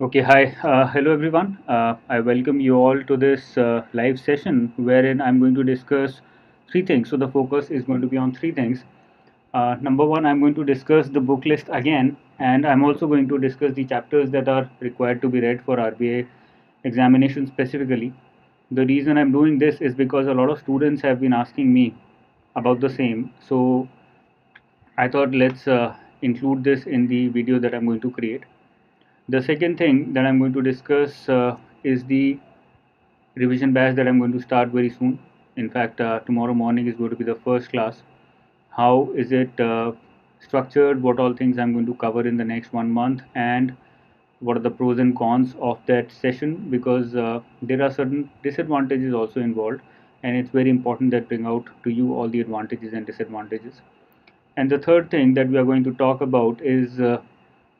Okay, hi. Hello, everyone. I welcome you all to this live session wherein I'm going to discuss three things. So, the focus is going to be on three things. Number one, I'm going to discuss the book list again, and I'm also going to discuss the chapters that are required to be read for RBI examination specifically. The reason I'm doing this is because a lot of students have been asking me about the same. So, I thought let's include this in the video that I'm going to create. The second thing that I'm going to discuss is the revision batch that I'm going to start very soon. In fact, tomorrow morning is going to be the first class. How is it structured? What all things I'm going to cover in the next 1 month, and what are the pros and cons of that session? Because there are certain disadvantages also involved, and it's very important that bring out to you all the advantages and disadvantages. And the third thing that we are going to talk about is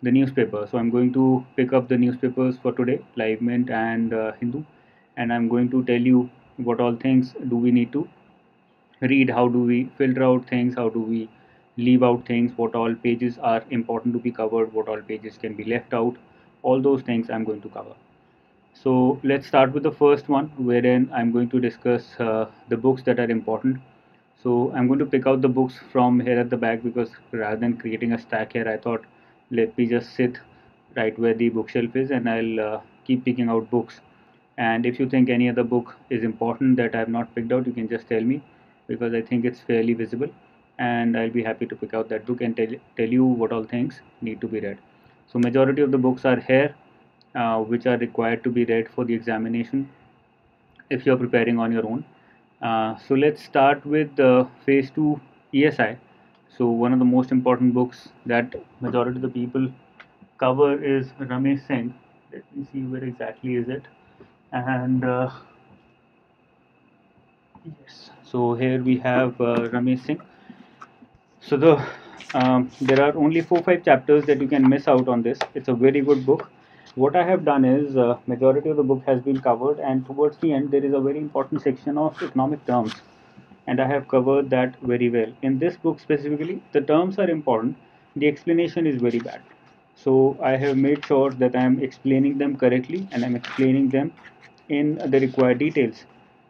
the newspaper. So I'm going to pick up the newspapers for today, Live Mint and Hindu, and I'm going to tell you what all things do we need to read, how do we filter out things, how do we leave out things, what all pages are important to be covered, what all pages can be left out. All those things I'm going to cover. So let's start with the first one, wherein I'm going to discuss the books that are important. So I'm going to pick out the books from here at the back because rather than creating a stack here, I thought let me just sit right where the bookshelf is and I'll keep picking out books. And if you think any other book is important that I have not picked out, you can just tell me because I think it's fairly visible and I'll be happy to pick out that book and tell you what all things need to be read. So majority of the books are here which are required to be read for the examination if you're preparing on your own. So let's start with phase 2 ESI. So one of the most important books that majority of the people cover is Ramesh Singh. Let me see where exactly is it. And yes, so here we have Ramesh Singh. So there are only 4 5 chapters that you can miss out on this. It's a very good book. What I have done is majority of the book has been covered, and towards the end there is a very important section of economic terms, and I have covered that very well. In this book specifically, the terms are important. The explanation is very bad. So I have made sure that I am explaining them correctly and I'm explaining them in the required details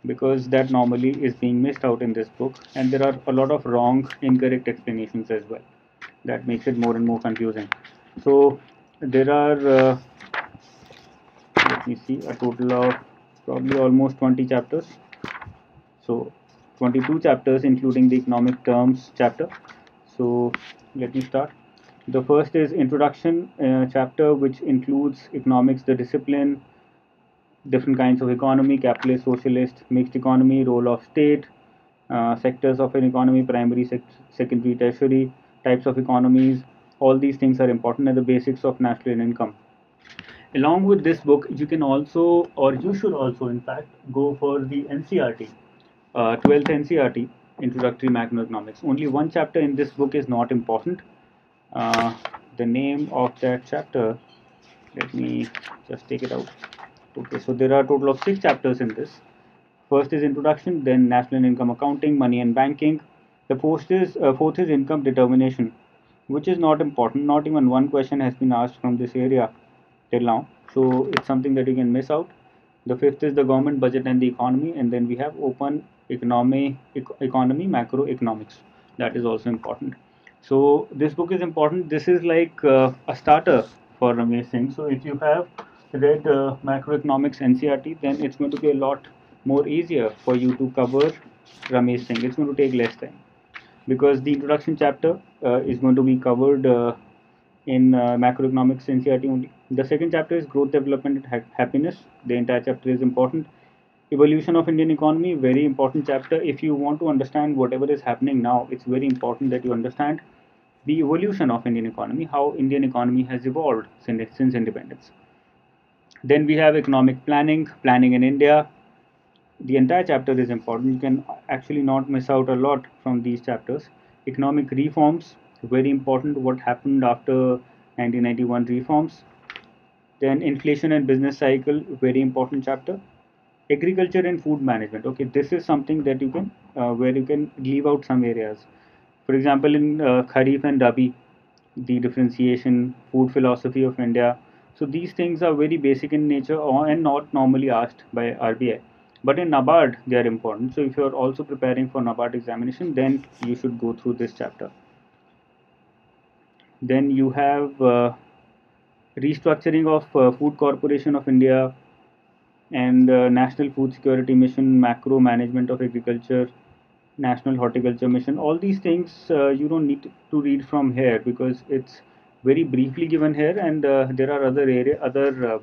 because that normally is being missed out in this book, and there are a lot of wrong incorrect explanations as well that makes it more and more confusing. So there are let me see, a total of probably almost 20 chapters. So 22 chapters including the economic terms chapter. So let me start. The first is introduction chapter, which includes economics, the discipline, different kinds of economy, capitalist, socialist, mixed economy, role of state, sectors of an economy, primary, secondary, tertiary, types of economies. All these things are important, and the basics of national income. Along with this book, you can also, or you should also, in fact, go for the NCRT, 12th NCRT, Introductory Macroeconomics. Only one chapter in this book is not important. Uh, the name of that chapter, let me just take it out. Okay, so there are a total of 6 chapters in this. First is introduction, then national income accounting, money and banking. The fourth is income determination, which is not important. Not even one question has been asked from this area till now, so it's something that you can miss out. The fifth is the government budget and the economy, and then we have open economy macroeconomics. That is also important. So this book is important. This is like a starter for Ramesh Singh. So if you have read macroeconomics NCRT, then it's going to be a lot more easier for you to cover Ramesh Singh. It's going to take less time because the introduction chapter is going to be covered in macroeconomics NCRT only. The second chapter is growth, development, and happiness. The entire chapter is important. Evolution of Indian economy, very important chapter. If you want to understand whatever is happening now, it's very important that you understand the evolution of Indian economy, how Indian economy has evolved since independence. Then we have economic planning, planning in India. The entire chapter is important. You can actually not miss out a lot from these chapters. Economic reforms, very important. What happened after 1991 reforms. Then inflation and business cycle, very important chapter. Agriculture and food management. Okay, this is something that you can where you can leave out some areas. For example, in Kharif and Rabi, the differentiation, food philosophy of India, So these things are very basic in nature and not normally asked by RBI. But in NABARD, they are important. So if you are also preparing for NABARD examination, then you should go through this chapter. Then you have restructuring of Food Corporation of India and National Food Security Mission, macro management of agriculture, National Horticulture Mission. All these things you don't need to read from here because it's very briefly given here, and there are other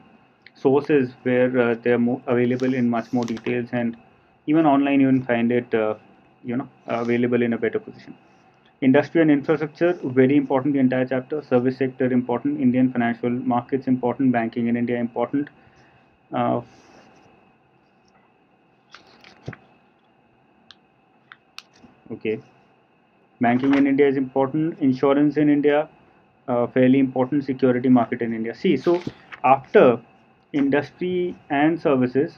sources where they are available in much more details, and even online you will find it, available in a better position. Industry and infrastructure, very important, the entire chapter. Service sector, important. Indian financial markets, important. Banking in India, important. Uh, okay. Banking in India is important. Insurance in India, fairly important. Security market in India. See, so after industry and services,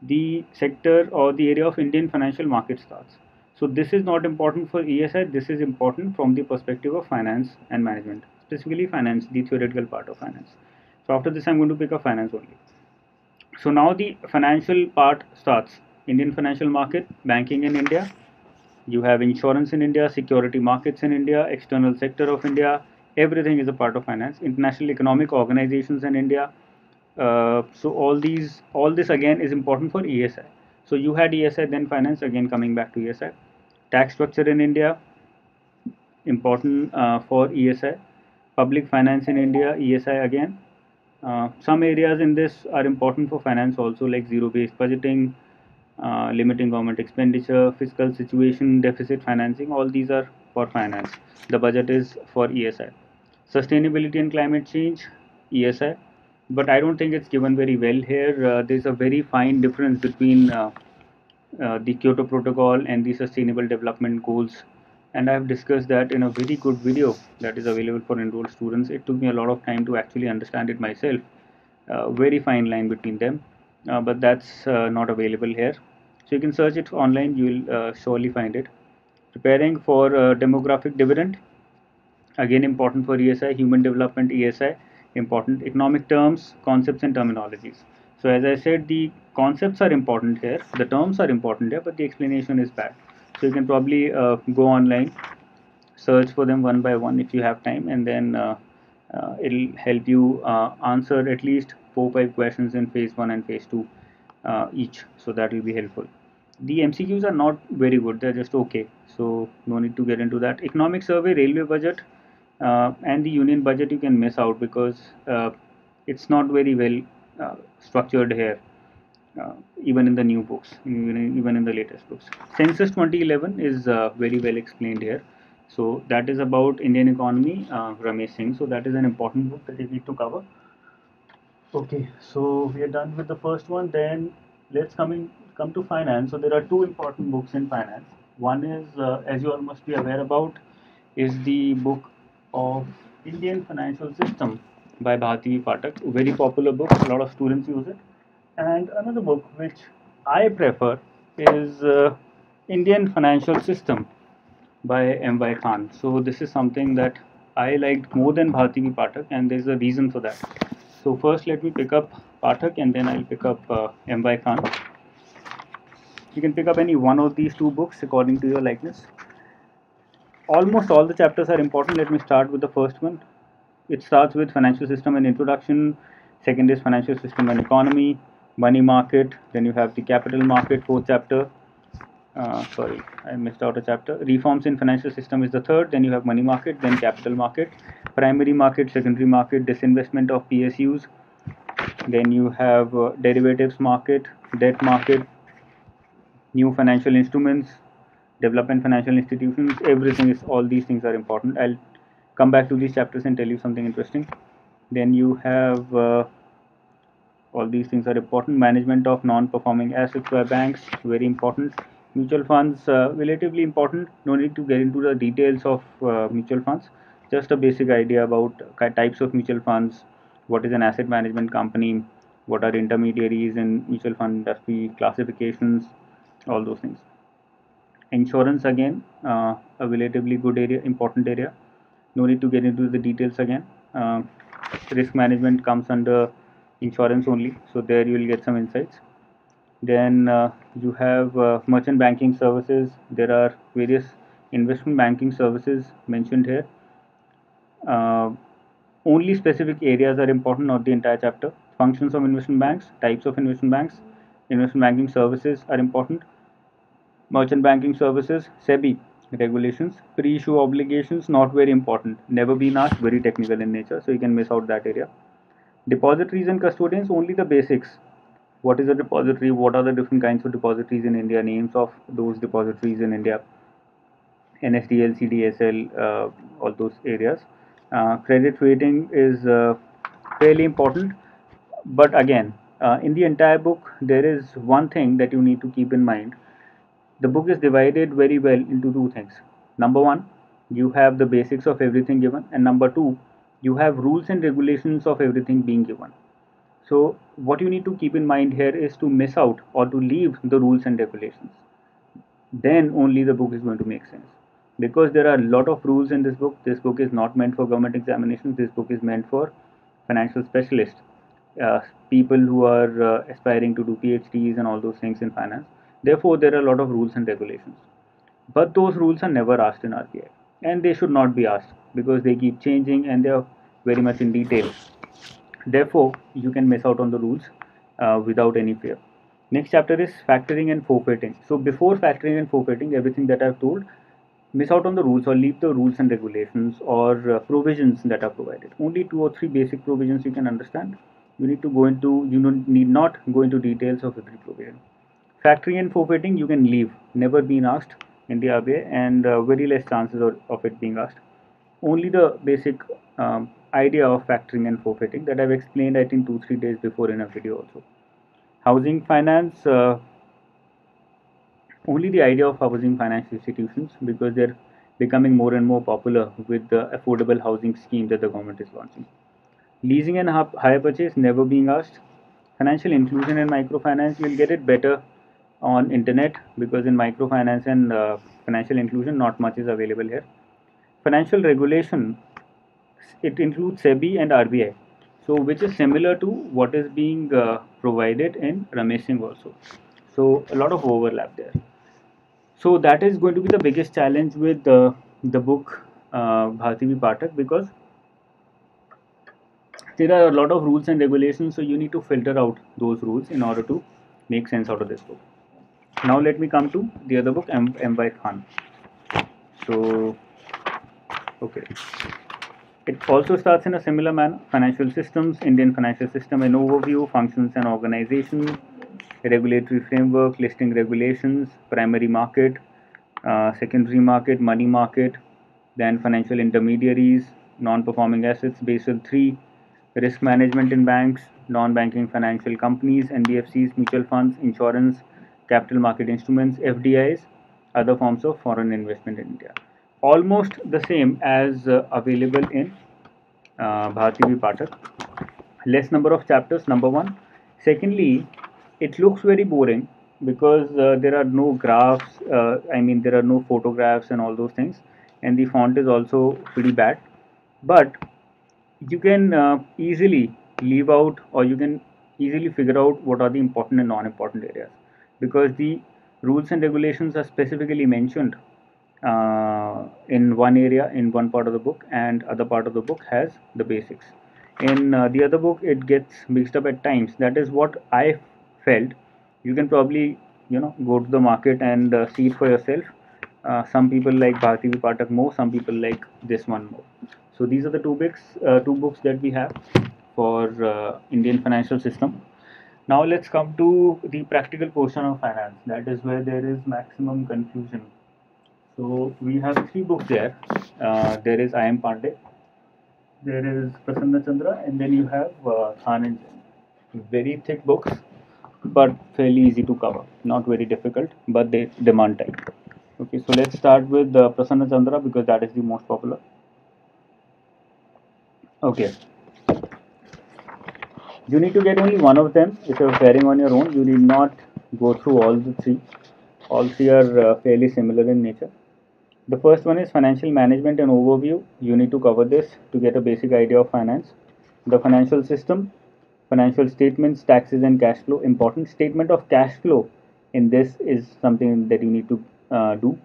the sector or the area of Indian financial market starts. So this is not important for ESI. This is important from the perspective of finance and management, specifically finance, the theoretical part of finance. So after this, I'm going to pick up finance only. So now the financial part starts. Indian financial market, banking in India, you have insurance in India, security markets in India, external sector of India. Everything is a part of finance. International economic organizations in India. So all this again is important for ESI. So you had ESI, then finance, again coming back to ESI. Tax structure in India, important for ESI. Public finance in India, ESI again. Some areas in this are important for finance also, like zero-based budgeting, limiting government expenditure, fiscal situation, deficit financing. All these are for finance. The budget is for ESI. Sustainability and climate change, ESI. But I don't think it's given very well here. There's a very fine difference between the Kyoto Protocol and the Sustainable Development Goals. And I've discussed that in a very good video that is available for enrolled students. It took me a lot of time to actually understand it myself. Very fine line between them, but that's not available here. So you can search it online, you will surely find it. Preparing for demographic dividend, again important for ESI. Human development, ESI, important. Economic terms, concepts and terminologies. So as I said, the concepts are important here, the terms are important here, but the explanation is bad. So you can probably go online, search for them one by one if you have time, and then it'll help you answer at least 4-5 questions in phase 1 and phase 2 each, so that will be helpful. The MCQs are not very good, they're just okay, so no need to get into that. Economic survey, railway budget, and the union budget you can miss out because it's not very well structured here, even in the new books, even in the latest books. Census 2011 is very well explained here. So that is about Indian economy, Ramesh Singh. So that is an important book that you need to cover. Okay, so we are done with the first one. Then let's come to finance. So there are two important books in finance. One is, as you all must be aware about, is the book of Indian Financial System by Bharti Pathak. Very popular book. A lot of students use it. And another book which I prefer is Indian Financial System by M.Y. Khan. So this is something that I liked more than Bharti Pathak, and there's a reason for that. So first let me pick up Pathak and then I'll pick up M.Y. Khan. You can pick up any one of these two books according to your likeness. Almost all the chapters are important. Let me start with the first one. It starts with financial system and introduction. Second is financial system and economy, money market. Then you have the capital market, fourth chapter. Sorry, I missed out a chapter. Reforms in financial system is the third. Then you have money market, then capital market, primary market, secondary market, disinvestment of PSUs. Then you have derivatives market, debt market, new financial instruments, development financial institutions. Everything is, all these things are important. I'll come back to these chapters and tell you something interesting. Then you have all these things are important. Management of non-performing assets by banks, very important. Mutual funds, relatively important. No need to get into the details of mutual funds. Just a basic idea about types of mutual funds, what is an asset management company, what are intermediaries in mutual fund industry, classifications, all those things. Insurance again, a relatively good area, important area. No need to get into the details again. Risk management comes under insurance only, so there you will get some insights. Then you have merchant banking services. There are various investment banking services mentioned here. Uh, Only specific areas are important, not the entire chapter. Functions of investment banks, types of investment banks, investment banking services are important. Merchant banking services, SEBI regulations, pre-issue obligations, not very important. Never been asked, very technical in nature, so you can miss out that area. Depositories and custodians, only the basics. What is a depository? What are the different kinds of depositories in India? Names of those depositories in India? NSDL, CDSL, all those areas. Credit rating is fairly important, but again, in the entire book, there is one thing that you need to keep in mind. The book is divided very well into two things. Number one, you have the basics of everything given, and number two, you have rules and regulations of everything being given. So, what you need to keep in mind here is to miss out or to leave the rules and regulations. Then only the book is going to make sense. Because there are a lot of rules in this book. This book is not meant for government examinations. This book is meant for financial specialists, uh, people who are aspiring to do PhDs and all those things in finance. Therefore, there are a lot of rules and regulations. But those rules are never asked in RBI, and they should not be asked because they keep changing and they are very much in detail. Therefore, you can miss out on the rules without any fear. Next chapter is factoring and forfeiting. So before factoring and forfeiting, everything that I've told, miss out on the rules or leave the rules and regulations or provisions that are provided. Only two or three basic provisions you can understand. You need to go into, you need not go into details of every provision. Factoring and forfeiting you can leave, never been asked in the RBI, and very less chances of it being asked. Only the basic idea of factoring and forfeiting that I've explained, I think 2-3 days before in a video also. Housing finance, only the idea of housing finance institutions because they're becoming more and more popular with the affordable housing scheme that the government is launching. Leasing and hire purchase never being asked. Financial inclusion and microfinance, you'll get it better on internet because in microfinance and financial inclusion not much is available here. Financial regulation, it includes SEBI and RBI, so which is similar to what is being provided in Ramesh Singh also. So a lot of overlap there. So that is going to be the biggest challenge with the book Bharti V. Pathak because there are a lot of rules and regulations, so you need to filter out those rules in order to make sense out of this book. Now let me come to the other book, M. Y. Khan. So, okay. It also starts in a similar manner. Financial systems, Indian financial system, an overview, functions and organization, regulatory framework, listing regulations, primary market, secondary market, money market, then financial intermediaries, non-performing assets, Basel III, risk management in banks, non-banking financial companies, NBFCs, mutual funds, insurance, capital market instruments, FDIs, other forms of foreign investment in India. Almost the same as available in Bharti V. Pathak. Less number of chapters, number one. Secondly, it looks very boring because there are no graphs, there are no photographs and all those things, and the font is also pretty bad. But you can easily leave out or you can easily figure out what are the important and non-important areas because the rules and regulations are specifically mentioned in one area in one part of the book, and other part of the book has the basics. In the other book it gets mixed up at times. That is what I felt. You can probably go to the market and see it for yourself. Some people like Bharti V. Pathak more, some people like this one more. So these are the two books that we have for Indian financial system. Now let's come to the practical portion of finance. That is where there is maximum confusion. So we have three books there. There is I. M. Pandey, there is Prasanna Chandra, and then you have Khan and Jain. Very thick books, but fairly easy to cover. Not very difficult, but they demand time. Okay, so let's start with Prasanna Chandra because that is the most popular. Okay, you need to get only one of them. If you're pairing on your own, you need not go through all the three. All three are fairly similar in nature. The first one is financial management and overview. You need to cover this to get a basic idea of finance. The financial system, financial statements, taxes, and cash flow. Important statement of cash flow in this is something that you need to do.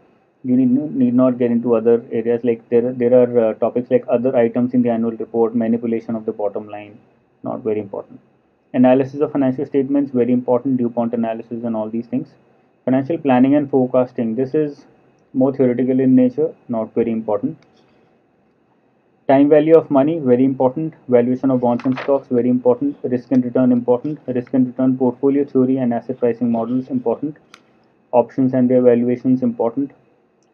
You need not get into other areas, like there are topics like other items in the annual report, manipulation of the bottom line, not very important. Analysis of financial statements, very important, DuPont analysis and all these things. Financial planning and forecasting, this is more theoretical in nature, not very important. Time value of money, very important. Valuation of bonds and stocks, very important. Risk and return, important. Risk and return portfolio theory and asset pricing models, important. Options and their valuations, important.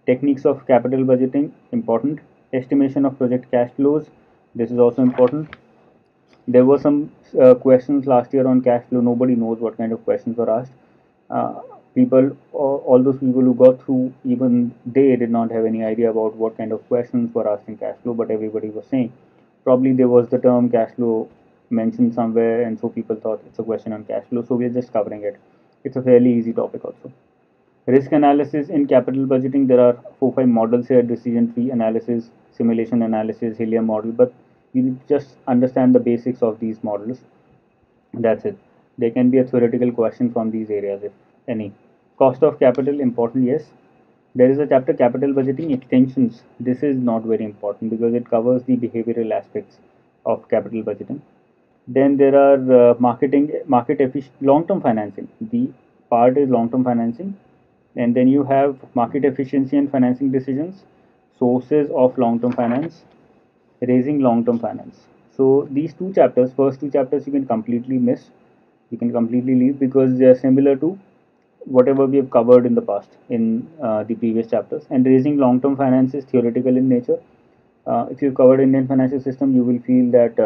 Techniques of capital budgeting, important. Estimation of project cash flows, this is also important. There were some questions last year on cash flow. Nobody knows what kind of questions were asked. People, all those people who got through, even they did not have any idea about what kind of questions were asked in cash flow, but everybody was saying. Probably there was the term cash flow mentioned somewhere, and so people thought it's a question on cash flow, so we're just covering it. It's a fairly easy topic also. Risk analysis in capital budgeting, there are 4 5 models here: decision tree analysis, simulation analysis, Helium model, but you just understand the basics of these models. That's it. There can be a theoretical question from these areas, if any. Cost of capital, important, yes. There is a chapter, capital budgeting extensions. This is not very important because it covers the behavioral aspects of capital budgeting. Then there are long-term financing. The part is long-term financing, and then you have market efficiency and financing decisions, sources of long-term finance, raising long-term finance. So these two chapters, first two chapters, you can completely miss. You can completely leave because they are similar to whatever we have covered in the past in the previous chapters. And raising long-term finance is theoretical in nature. If you've covered Indian financial system, you will feel that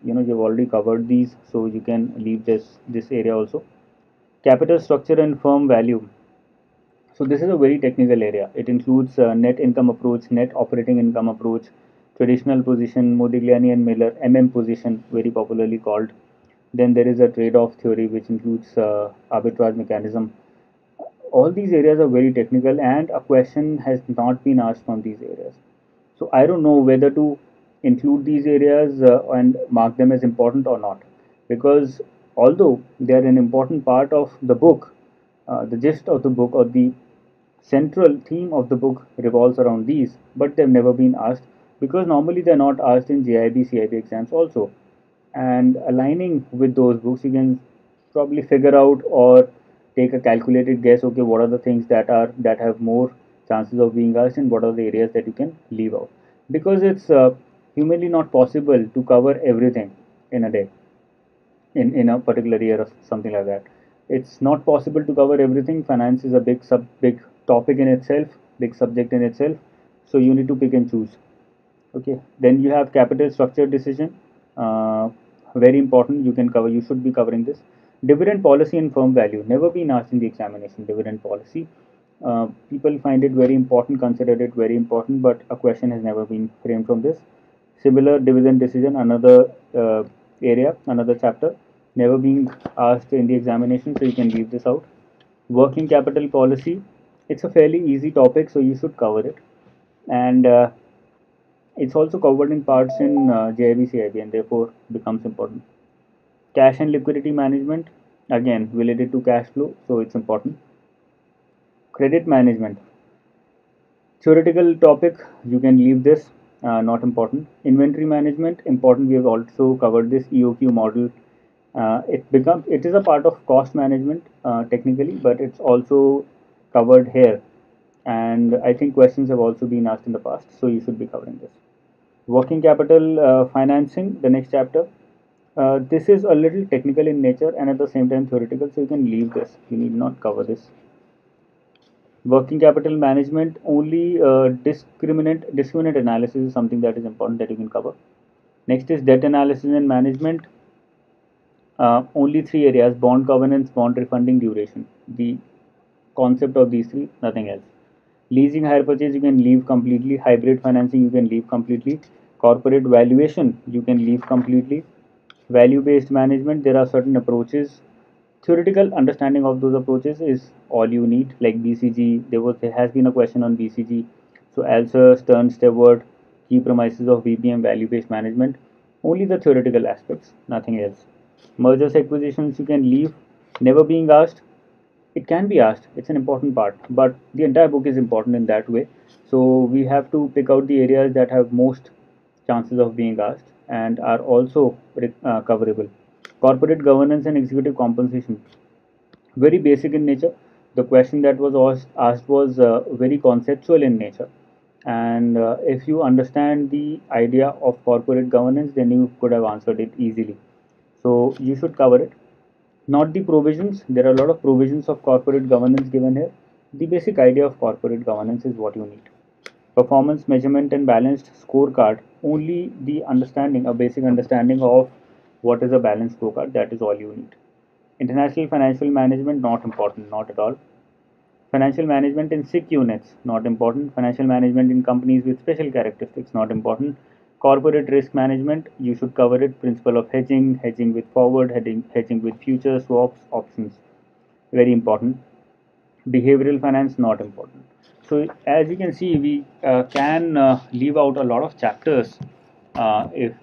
you've already covered these, so you can leave this area also. Capital structure and firm value. So this is a very technical area. It includes net income approach, net operating income approach, traditional position, Modigliani and Miller, position, very popularly called. Then there is a trade-off theory, which includes arbitrage mechanism. All these areas are very technical, and a question has not been asked from these areas. So I don't know whether to include these areas and mark them as important or not, because although they are an important part of the book, the gist of the book or the central theme of the book revolves around these, but they've never been asked because normally they're not asked in JIB, CIB exams also. And aligning with those books, you can probably figure out or take a calculated guess. Okay, what are the things that have more chances of being asked, and what are the areas that you can leave out? Because it's humanly not possible to cover everything in a day, in a particular year or something like that. It's not possible to cover everything. Finance is a big topic in itself, big subject in itself. So you need to pick and choose. Okay. Then you have capital structure decision. Uh, Very important. You should be covering this. Dividend policy and firm value. Never been asked in the examination. Dividend policy. People find it very important, consider it very important, but a question has never been framed from this. Similar dividend decision, another area, another chapter, never being asked in the examination, so you can leave this out. Working capital policy, it's a fairly easy topic, so you should cover it. And it's also covered in parts in JIB, CIB, and therefore becomes important. Cash and liquidity management, again related to cash flow, so it's important. Credit management, theoretical topic, you can leave this, not important. Inventory management, important, we have also covered this EOQ model. It is a part of cost management technically, but it's also covered here. And I think questions have also been asked in the past, so you should be covering this. Working capital financing, the next chapter. This is a little technical in nature and at the same time theoretical, so you can leave this. You need not cover this. Working capital management, only discriminant analysis is something that is important that you can cover. Next is debt analysis and management. Only three areas: bond governance, bond refunding, duration. The concept of these three, nothing else. Leasing, hire purchase, you can leave completely. Hybrid financing, you can leave completely. Corporate valuation, you can leave completely. Value based management, there are certain approaches. Theoretical understanding of those approaches is all you need, like BCG. There has been a question on BCG. So Alser, Stern, Stewart, key premises of VBM, value based management. Only the theoretical aspects, nothing else. Mergers, acquisitions, you can leave, never being asked. It can be asked, it's an important part, but the entire book is important in that way. So we have to pick out the areas that have most chances of being asked and are also coverable. Corporate governance and executive compensation, very basic in nature. The question that was asked was very conceptual in nature. And if you understand the idea of corporate governance, then you could have answered it easily. So you should cover it. Not the provisions, there are a lot of provisions of corporate governance given here. The basic idea of corporate governance is what you need. Performance measurement and balanced scorecard, only the understanding, a basic understanding of what is a balanced scorecard, that is all you need. International financial management, not important, not at all. Financial management in SIC units, not important. Financial management in companies with special characteristics, not important. Corporate risk management, you should cover it. Principle of hedging, hedging with forward, hedging with future, swaps, options, very important. Behavioral finance, not important. So as you can see, we can leave out a lot of chapters if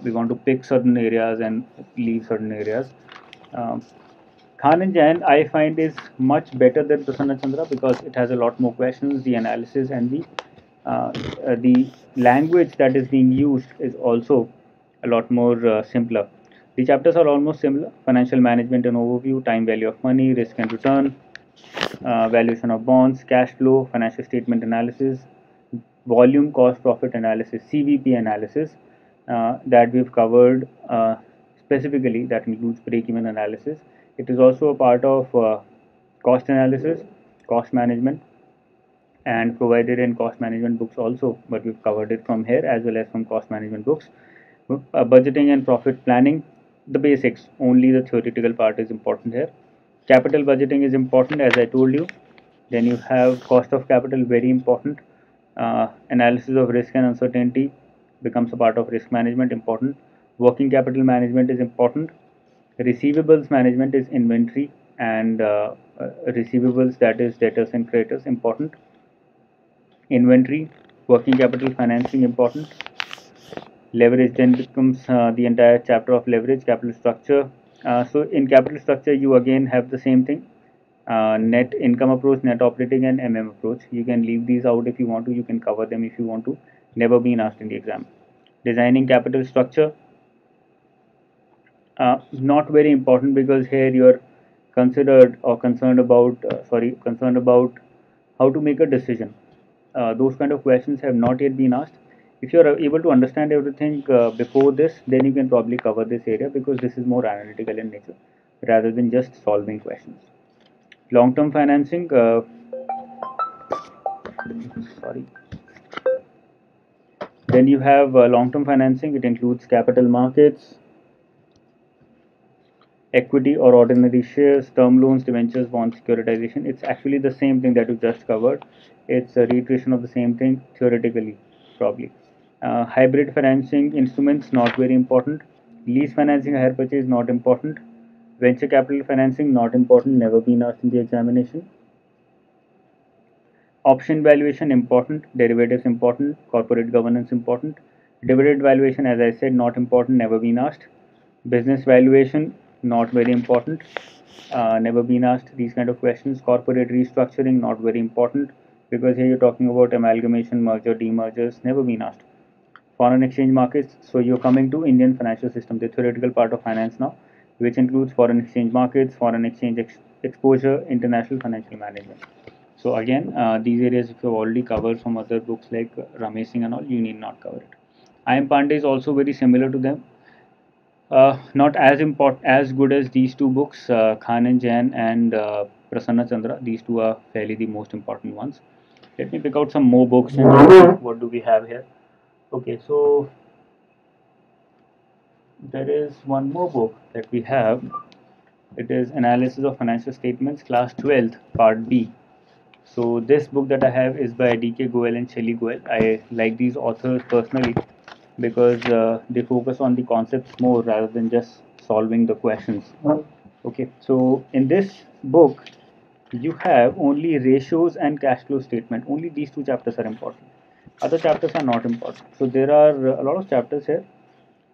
we want to pick certain areas and leave certain areas. Um, Khan and Jain, I find, is much better than Prasanna Chandra because it has a lot more questions. The analysis and the language that is being used is also a lot more simpler. The chapters are almost similar: financial management and overview, time value of money, risk and return, valuation of bonds, cash flow, financial statement analysis, volume cost profit analysis, CVP analysis that we've covered specifically, that includes break-even analysis. It is also a part of cost analysis, cost management, and provided in cost management books also, but we've covered it from here as well as from cost management books. Budgeting and profit planning, the basics, only the theoretical part is important here. Capital budgeting is important, as I told you. Then you have cost of capital, very important. Analysis of risk and uncertainty becomes a part of risk management, important. Working capital management is important. Receivables management is inventory and receivables, that is debtors and creditors, important. Inventory, working capital financing, important. Leverage then becomes the entire chapter of leverage. Capital structure, so in capital structure you again have the same thing: net income approach, net operating, and approach. You can leave these out if you want to, you can cover them if you want to, never been asked in the exam. Designing capital structure, not very important because here you're considered or concerned about how to make a decision. Those kind of questions have not yet been asked. If you are able to understand everything before this, then you can probably cover this area because this is more analytical in nature rather than just solving questions. Long-term financing, sorry. Then you have long-term financing. It includes capital markets, equity or ordinary shares, term loans, debentures, bonds, securitization. It's actually the same thing that you just covered. It's a reiteration of the same thing theoretically, probably. Hybrid financing instruments, not very important. Lease financing, hire purchase, not important. Venture capital financing, not important, never been asked in the examination. Option valuation, important. Derivatives, important. Corporate governance, important. Dividend valuation, as I said, not important, never been asked. Business valuation, not very important, never been asked these kind of questions. Corporate restructuring, not very important because here you're talking about amalgamation, merger, demergers, never been asked. Foreign exchange markets, so you're coming to Indian financial system, the theoretical part of finance now, which includes foreign exchange markets, foreign exchange exposure, international financial management. So again, these areas if you've already covered from other books like Ramesh Singh and all, you need not cover it. IM Pandey is also very similar to them. Not as good as these two books, Khan and Jain and Prasanna Chandra. These two are fairly the most important ones. Let me pick out some more books and what do we have here. Okay, so there is one more book that we have. It is Analysis of Financial Statements, Class 12th, Part B. So this book that I have is by D.K. Goel and Shelly Goel. I like these authors personally because they focus on the concepts more rather than just solving the questions. Okay, so in this book, you have only ratios and cash flow statement. Only these two chapters are important. Other chapters are not important. So there are a lot of chapters here.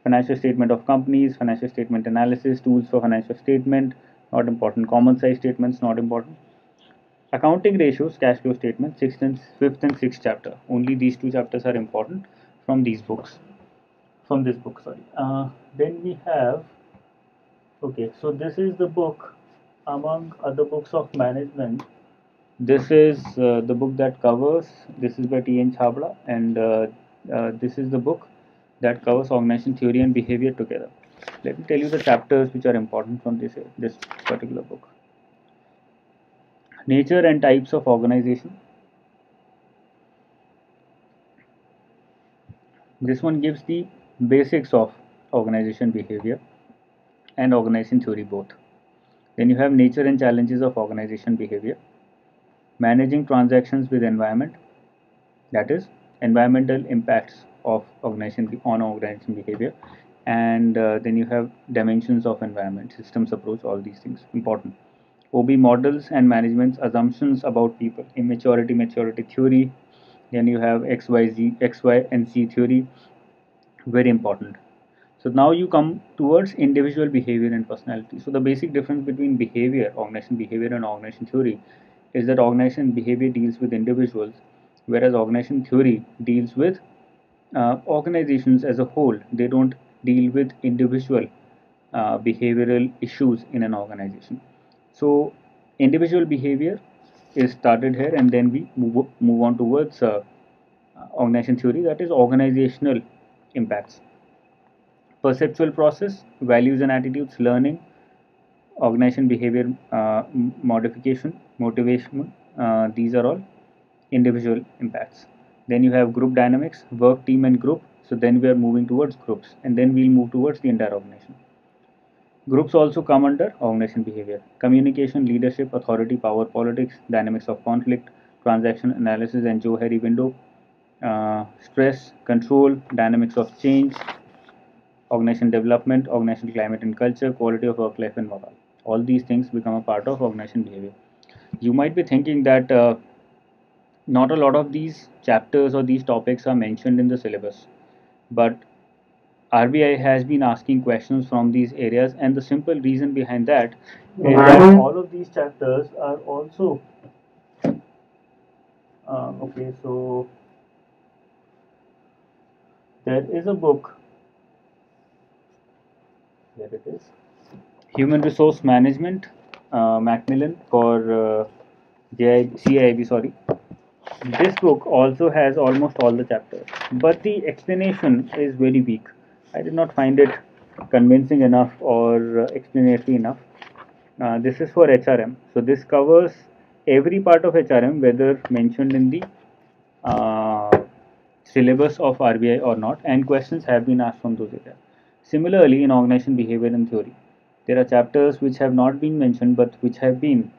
Financial statement of companies, financial statement analysis, tools for financial statement, not important. Common size statements, not important. Accounting ratios, cash flow statement, fifth and sixth chapter. Only these two chapters are important from these books. From this book, sorry. Then we have, okay, so this is the book among other books of management. This is the book that covers, this is by T.N. Chabra, and this is the book that covers organization theory and behavior together. Let me tell you the chapters which are important from this particular book. Nature and types of organization. This one gives the basics of organization behavior and organization theory both. Then you have nature and challenges of organization behavior. Managing transactions with environment, that is environmental impacts of organization on organization behavior. And then you have dimensions of environment, systems approach, all these things important. OB models and management's assumptions about people, immaturity, maturity theory. Then you have XY and Z theory, very important. So now you come towards individual behavior and personality. So the basic difference between organization behavior and organization theory is that organization behavior deals with individuals, whereas organization theory deals with organizations as a whole. They don't deal with individual behavioral issues in an organization. So individual behavior is started here, and then we move on towards organization theory, that is organizational impacts. Perceptual process, values and attitudes, learning, organization behavior modification, motivation, these are all individual impacts. Then you have group dynamics, work, team and group. So then we are moving towards groups, and then we'll move towards the entire organization. Groups also come under organization behavior. Communication, leadership, authority, power, politics, dynamics of conflict, transaction analysis and Johari window, stress, control, dynamics of change, organization development, organization climate and culture, quality of work life and morale. All these things become a part of organization behavior. You might be thinking that not a lot of these chapters or these topics are mentioned in the syllabus, but RBI has been asking questions from these areas, and the simple reason behind that is that all of these chapters are also okay. So there is a book. There it is. Human Resource Management, Macmillan for CIB. Sorry, this book also has almost all the chapters, but the explanation is very weak. I did not find it convincing enough or explanatory enough. This is for HRM, so this covers every part of HRM, whether mentioned in the syllabus of RBI or not, and questions have been asked from those areas. Similarly, in organization behavior and theory, there are chapters which have not been mentioned but which have been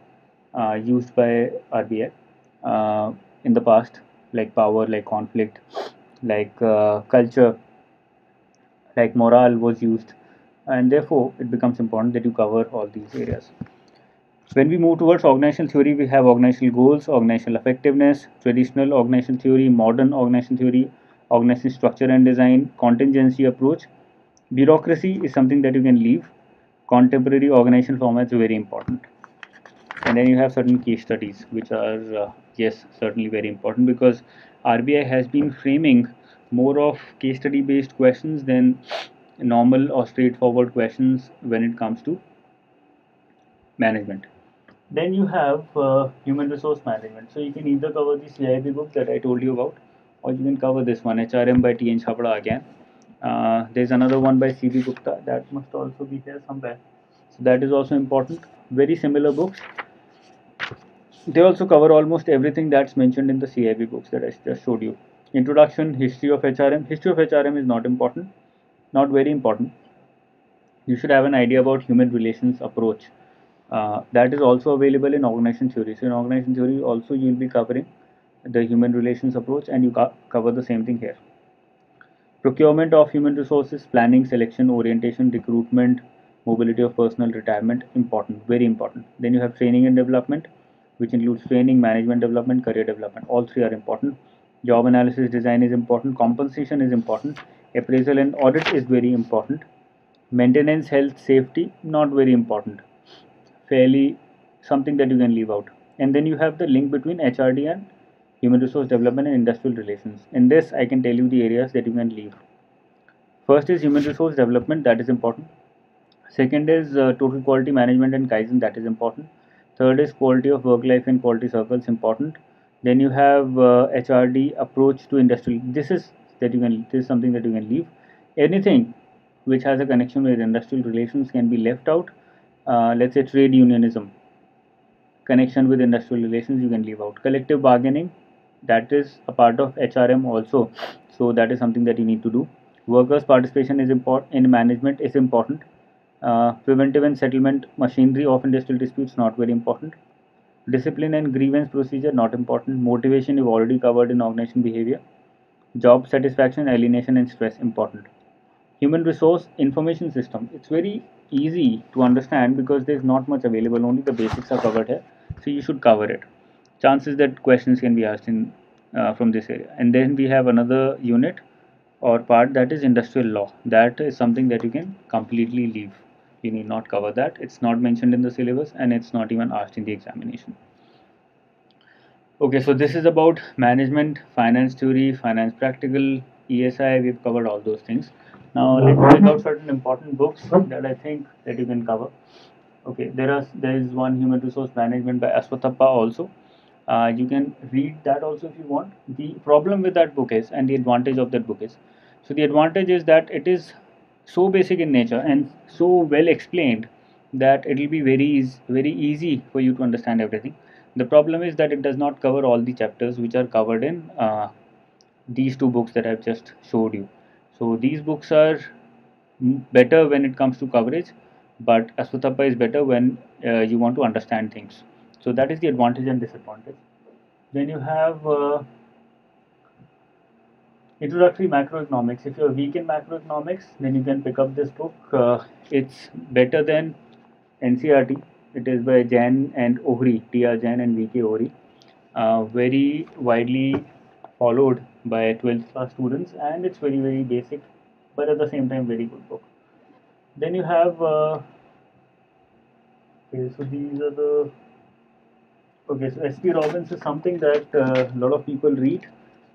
used by RBI in the past, like power, like conflict, like culture, like morale was used, and therefore it becomes important that you cover all these areas. When we move towards organizational theory, we have organizational goals, organizational effectiveness, traditional organizational theory, modern organizational theory, organizational structure and design, contingency approach. Bureaucracy is something that you can leave. Contemporary organizational formats are very important. And then you have certain case studies, which are, yes, certainly very important, because RBI has been framing more of case study based questions than normal or straightforward questions when it comes to management. Then you have human resource management. So you can either cover the CIB book that I told you about, or you can cover this one, HRM by T.N. Chhabra again. There's another one by C.B. Gupta that must also be here somewhere. So that is also important. Very similar books. They also cover almost everything that's mentioned in the CIB books that I just showed you. Introduction, history of HRM. History of HRM is not important, not very important. You should have an idea about human relations approach. That is also available in organization theory. So in organization theory also you will be covering the human relations approach, and you cover the same thing here. Procurement of human resources, planning, selection, orientation, recruitment, mobility of personnel, retirement, important, very important. Then you have training and development, which includes training, management development, career development. All three are important. Job analysis design is important. Compensation is important. Appraisal and audit is very important. Maintenance, health, safety, not very important. Fairly something that you can leave out. And then you have the link between HRD and human resource development and industrial relations. In this, I can tell you the areas that you can leave. First is human resource development, that is important. Second is total quality management and Kaizen, that is important. Third is quality of work life and quality circles, important. Then you have HRD approach to industrial. This is something that you can leave. Anything which has a connection with industrial relations can be left out. Let's say trade unionism, connection with industrial relations, you can leave out. Collective bargaining, that is a part of HRM also, so that is something that you need to do. Workers participation is important in management, is important. Preventive and settlement machinery of industrial disputes, not very important. Discipline and grievance procedure, not important. Motivation you've already covered in organization behavior. Job satisfaction, alienation and stress, important. Human resource information system, it's very easy to understand because there's not much available, only the basics are covered here, so you should cover it. Chances that questions can be asked in from this area. And then we have another unit or part, that is industrial law. That is something that you can completely leave. You need not cover that. It's not mentioned in the syllabus and it's not even asked in the examination. Okay, so this is about management, finance theory, finance practical, ESI. We've covered all those things. Now let me pick out certain important books that I think that you can cover. Okay, there is one, human resource management by Aswathappa also. You can read that also if you want. The problem with that book is, and the advantage of that book is, so the advantage is that it is so basic in nature and so well explained that it will be very easy for you to understand everything. The problem is that it does not cover all the chapters which are covered in these two books that I've just showed you. So these books are better when it comes to coverage, but Aswathappa is better when you want to understand things. So that is the advantage and disadvantage. Then you have introductory macroeconomics. If you're weak in macroeconomics, then you can pick up this book. It's better than NCRT. It is by Jain and Ohri, T.R. Jain and V.K. Ohri. Very widely followed by 12th class students, and it's very basic, but at the same time very good book. Then you have okay, so these are the okay. So S.P. Robbins is something that a lot of people read,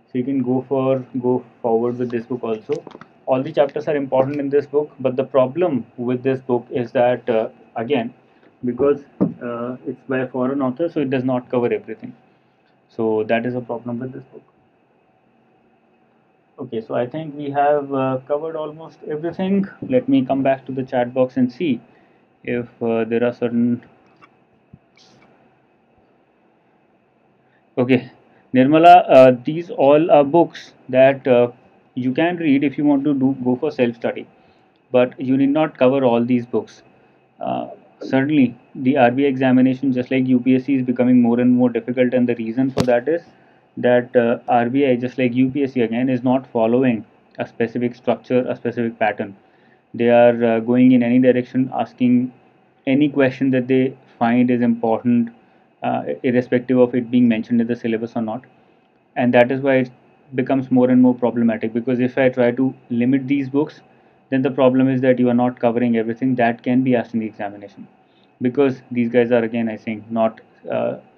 so you can go forward with this book also. All the chapters are important in this book, but the problem with this book is that again, because it's by a foreign author, so it does not cover everything. So that is a problem with this book. Okay, so I think we have covered almost everything. Let me come back to the chat box and see if there are certain. Okay, Nirmala, these all are books that you can read if you want to go for self study, but you need not cover all these books. Certainly, the RBI examination, just like UPSC, is becoming more and more difficult, and the reason for that is that RBI, just like UPSC again, is not following a specific structure, a specific pattern. They are going in any direction, asking any question that they find is important, irrespective of it being mentioned in the syllabus or not. And that is why it becomes more and more problematic, because if I try to limit these books, then the problem is that you are not covering everything that can be asked in the examination, because these guys are, again I think, not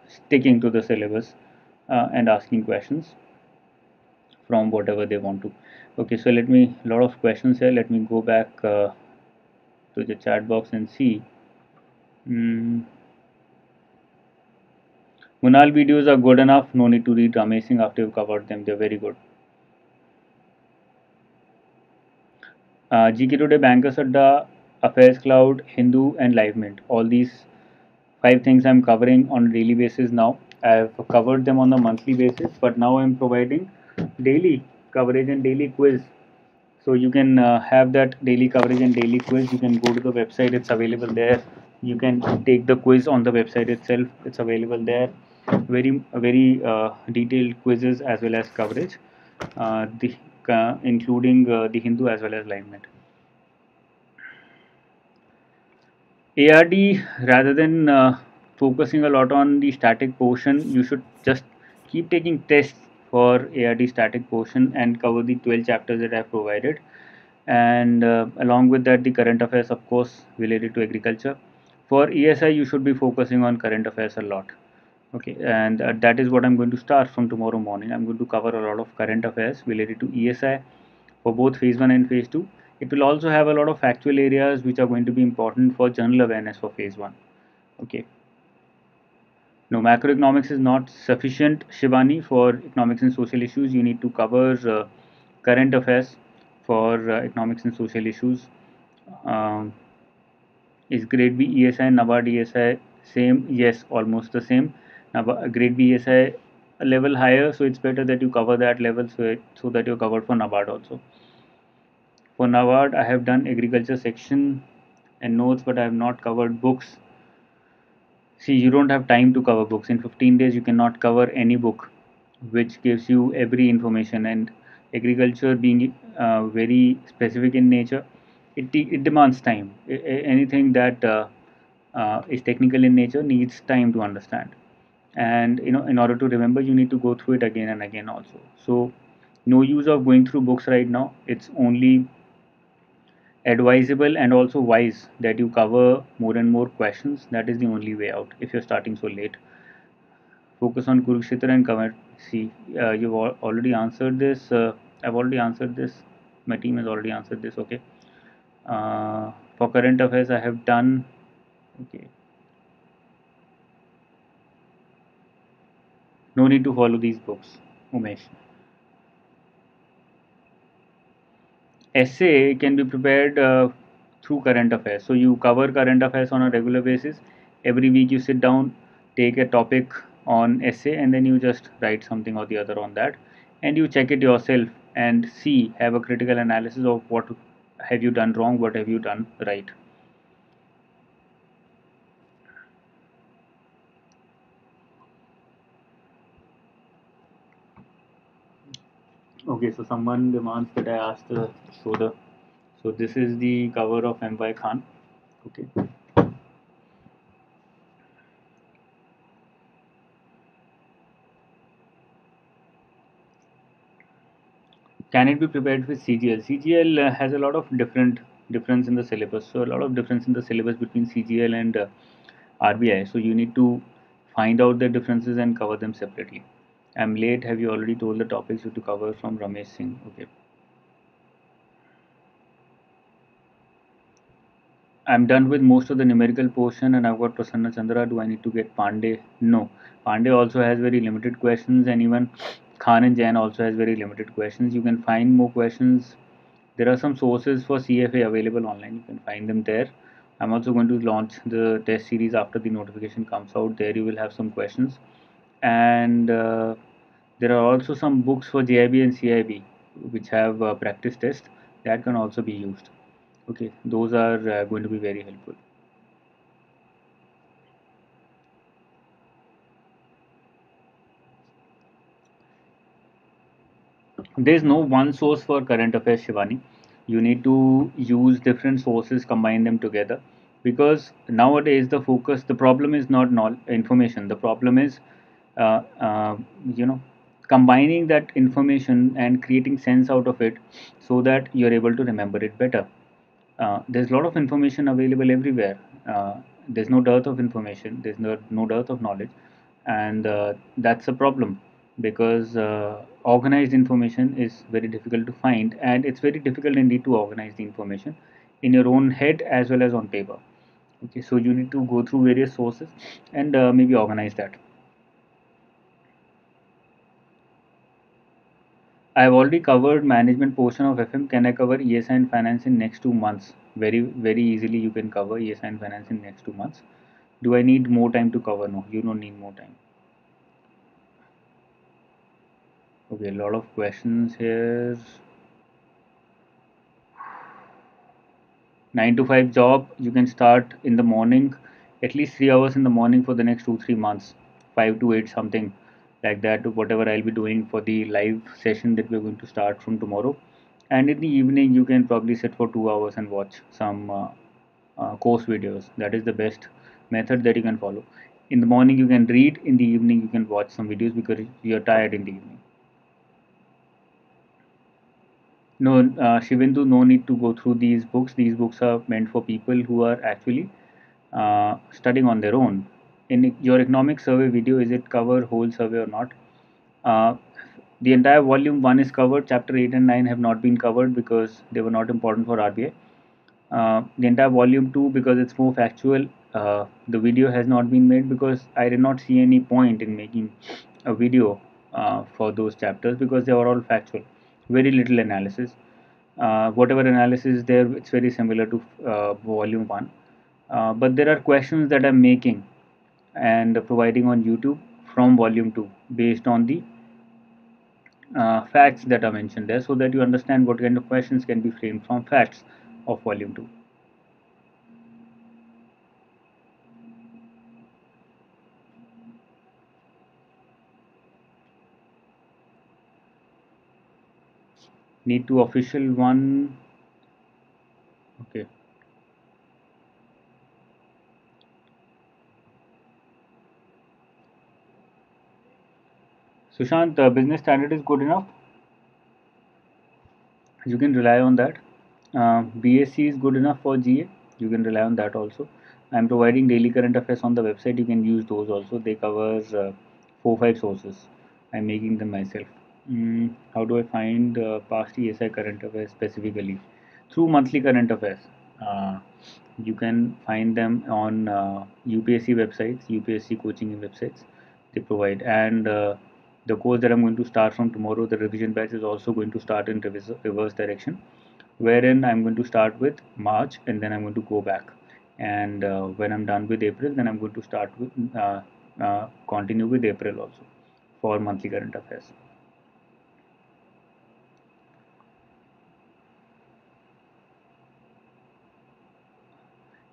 sticking to the syllabus and asking questions from whatever they want to. Okay, so let me, lot of questions here, let me go back to the chat box and see. Munal videos are good enough, no need to read Amazing after you've covered them, they're very good. GK Today, Bankers Adda, Affairs Cloud, Hindu and Live Mint. All these 5 things I'm covering on a daily basis now. I've covered them on a monthly basis, but now I'm providing daily coverage and daily quiz. So you can have that daily coverage and daily quiz. You can go to the website, it's available there. You can take the quiz on the website itself, it's available there. Very detailed quizzes as well as coverage, including the Hindu as well as Live Mint. ARD, rather than focusing a lot on the static portion, you should just keep taking tests for ARD static portion and cover the 12 chapters that I have provided. And along with that, the current affairs, of course, related to agriculture. For ESI, you should be focusing on current affairs a lot. Okay, and that is what I'm going to start from tomorrow morning. I'm going to cover a lot of current affairs related to ESI for both phase 1 and phase 2. It will also have a lot of factual areas which are going to be important for general awareness for phase 1. Okay. No, macroeconomics is not sufficient, Shivani, for economics and social issues. You need to cover current affairs for economics and social issues. Um, is grade B ESI and NABARD ESI same? Yes, almost the same. Grade B ESI a level higher, so it's better that you cover that level so that you're covered for NABARD also. For NABARD, I have done agriculture section and notes, but I have not covered books. See, you don't have time to cover books. In 15 days, you cannot cover any book which gives you every information. And agriculture being very specific in nature, it demands time. Anything that is technical in nature needs time to understand. And in order to remember, you need to go through it again and again also. So, no use of going through books right now. It's only advisable and also wise that you cover more and more questions. That is the only way out if you're starting so late. Focus on Kurukshetra and cover. See, you've already answered this. I've already answered this. My team has already answered this. Okay. For current affairs, I have done. Okay. No need to follow these books, Umesh. Essay can be prepared through current affairs. So you cover current affairs on a regular basis. Every week you sit down, take a topic on essay, and then you just write something or the other on that, and you check it yourself and see, have a critical analysis of what have you done wrong, what have you done right. Okay, so someone demands that I ask the show the. So this is the cover of M. Y. Khan. Okay. Can it be prepared with CGL? CGL has a lot of difference in the syllabus. So a lot of difference in the syllabus between CGL and RBI. So you need to find out the differences and cover them separately. I'm late. Have you already told the topics you to cover from Ramesh Singh? Okay. I'm done with most of the numerical portion and I've got Prasanna Chandra. Do I need to get Pandey? No. Pandey also has very limited questions and even Khan and Jain also has very limited questions. You can find more questions. There are some sources for CFA available online. You can find them there. I'm also going to launch the test series after the notification comes out. There you will have some questions. And there are also some books for JIB and CIB which have practice tests that can also be used. Okay, those are going to be very helpful. There's no one source for current affairs, Shivani. You need to use different sources, combine them together, because nowadays the problem is not information. The problem is uh, uh, you know combining that information and creating sense out of it so that you're able to remember it better. There's a lot of information available everywhere. There's no dearth of information. There's no dearth of knowledge, and that's a problem because organized information is very difficult to find, and it's very difficult indeed to organize the information in your own head as well as on paper. Okay, so you need to go through various sources and maybe organize that. I've already covered management portion of FM. Can I cover ESI and finance in next 2 months? Very easily you can cover ESI and finance in next 2 months. Do I need more time to cover? No, you don't need more time. Okay, a lot of questions here. 9 to 5 job, you can start in the morning, at least 3 hours in the morning for the next 2 3 months, 5 to 8 something like that. Whatever I'll be doing for the live session that we're going to start from tomorrow, and in the evening you can probably sit for 2 hours and watch some course videos. That is the best method that you can follow. In the morning you can read, in the evening you can watch some videos because you're tired in the evening. No, Shivendu, no need to go through these books. These books are meant for people who are actually studying on their own. In your economic survey video, is it cover whole survey or not? Uh, the entire volume 1 is covered. Chapter 8 and 9 have not been covered because they were not important for RBI. The entire volume 2, because it's more factual, the video has not been made because I did not see any point in making a video for those chapters because they were all factual, very little analysis. Whatever analysis is there, it's very similar to volume 1. But there are questions that I'm making and providing on YouTube from volume 2 based on the facts that are mentioned there, so that you understand what kind of questions can be framed from facts of volume 2. Need to official one. Okay. Sushant, business standard is good enough. You can rely on that. BSc is good enough for GA. You can rely on that also. I'm providing daily current affairs on the website. You can use those also. They cover 4 5 sources. I'm making them myself. How do I find past ESI current affairs specifically? Through monthly current affairs. Uh, you can find them on UPSC websites, UPSC coaching websites. They provide, and the course that I'm going to start from tomorrow, the revision batch, is also going to start in reverse direction, wherein I'm going to start with March and then I'm going to go back. And when I'm done with April, then I'm going to start with continue with April also for monthly current affairs.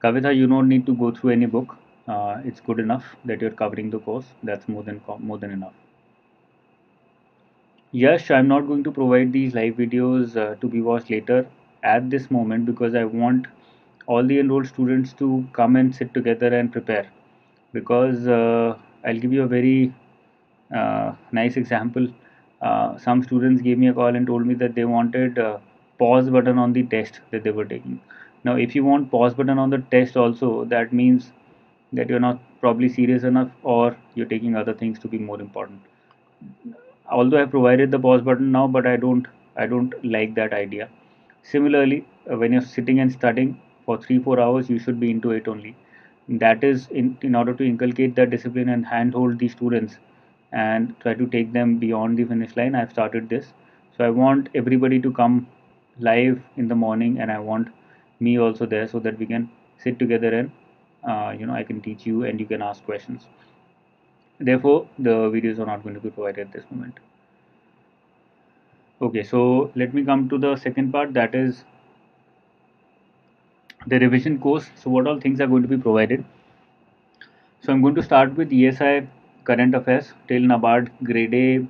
Kavita, you don't need to go through any book. It's good enough that you're covering the course. That's more than enough. Yes, I'm not going to provide these live videos to be watched later at this moment because I want all the enrolled students to come and sit together and prepare. Because I'll give you a very nice example. Some students gave me a call and told me that they wanted pause button on the test that they were taking. Now, if you want pause button on the test also, that means that you're not probably serious enough or you're taking other things to be more important. Although I provided the pause button now, but I don't like that idea. Similarly, when you're sitting and studying for 3 4 hours, you should be into it only. That is in order to inculcate that discipline and handhold the students and try to take them beyond the finish line. I've started this, so I want everybody to come live in the morning, and I want me also there so that we can sit together and I can teach you and you can ask questions. Therefore, the videos are not going to be provided at this moment. Okay, so let me come to the second part, that is the revision course. So what all things are going to be provided? So I'm going to start with ESI current affairs till NABARD grade A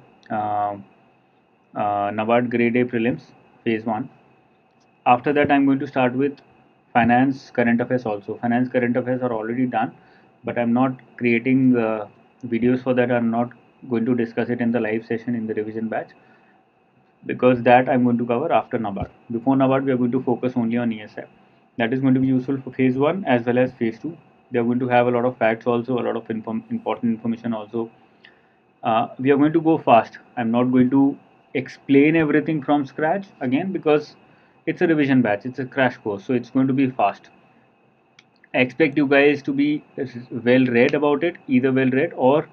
prelims phase 1. After that, I'm going to start with finance current affairs also. Finance current affairs are already done, but I'm not creating videos for that. I'm not going to discuss it in the live session in the revision batch because that I'm going to cover after NABARD. Before NABARD, we are going to focus only on ESI. That is going to be useful for phase 1 as well as phase 2. They are going to have a lot of facts also, a lot of important information also. We are going to go fast. I'm not going to explain everything from scratch again because it's a revision batch, it's a crash course, so it's going to be fast. I expect you guys to be well read about it, either well read or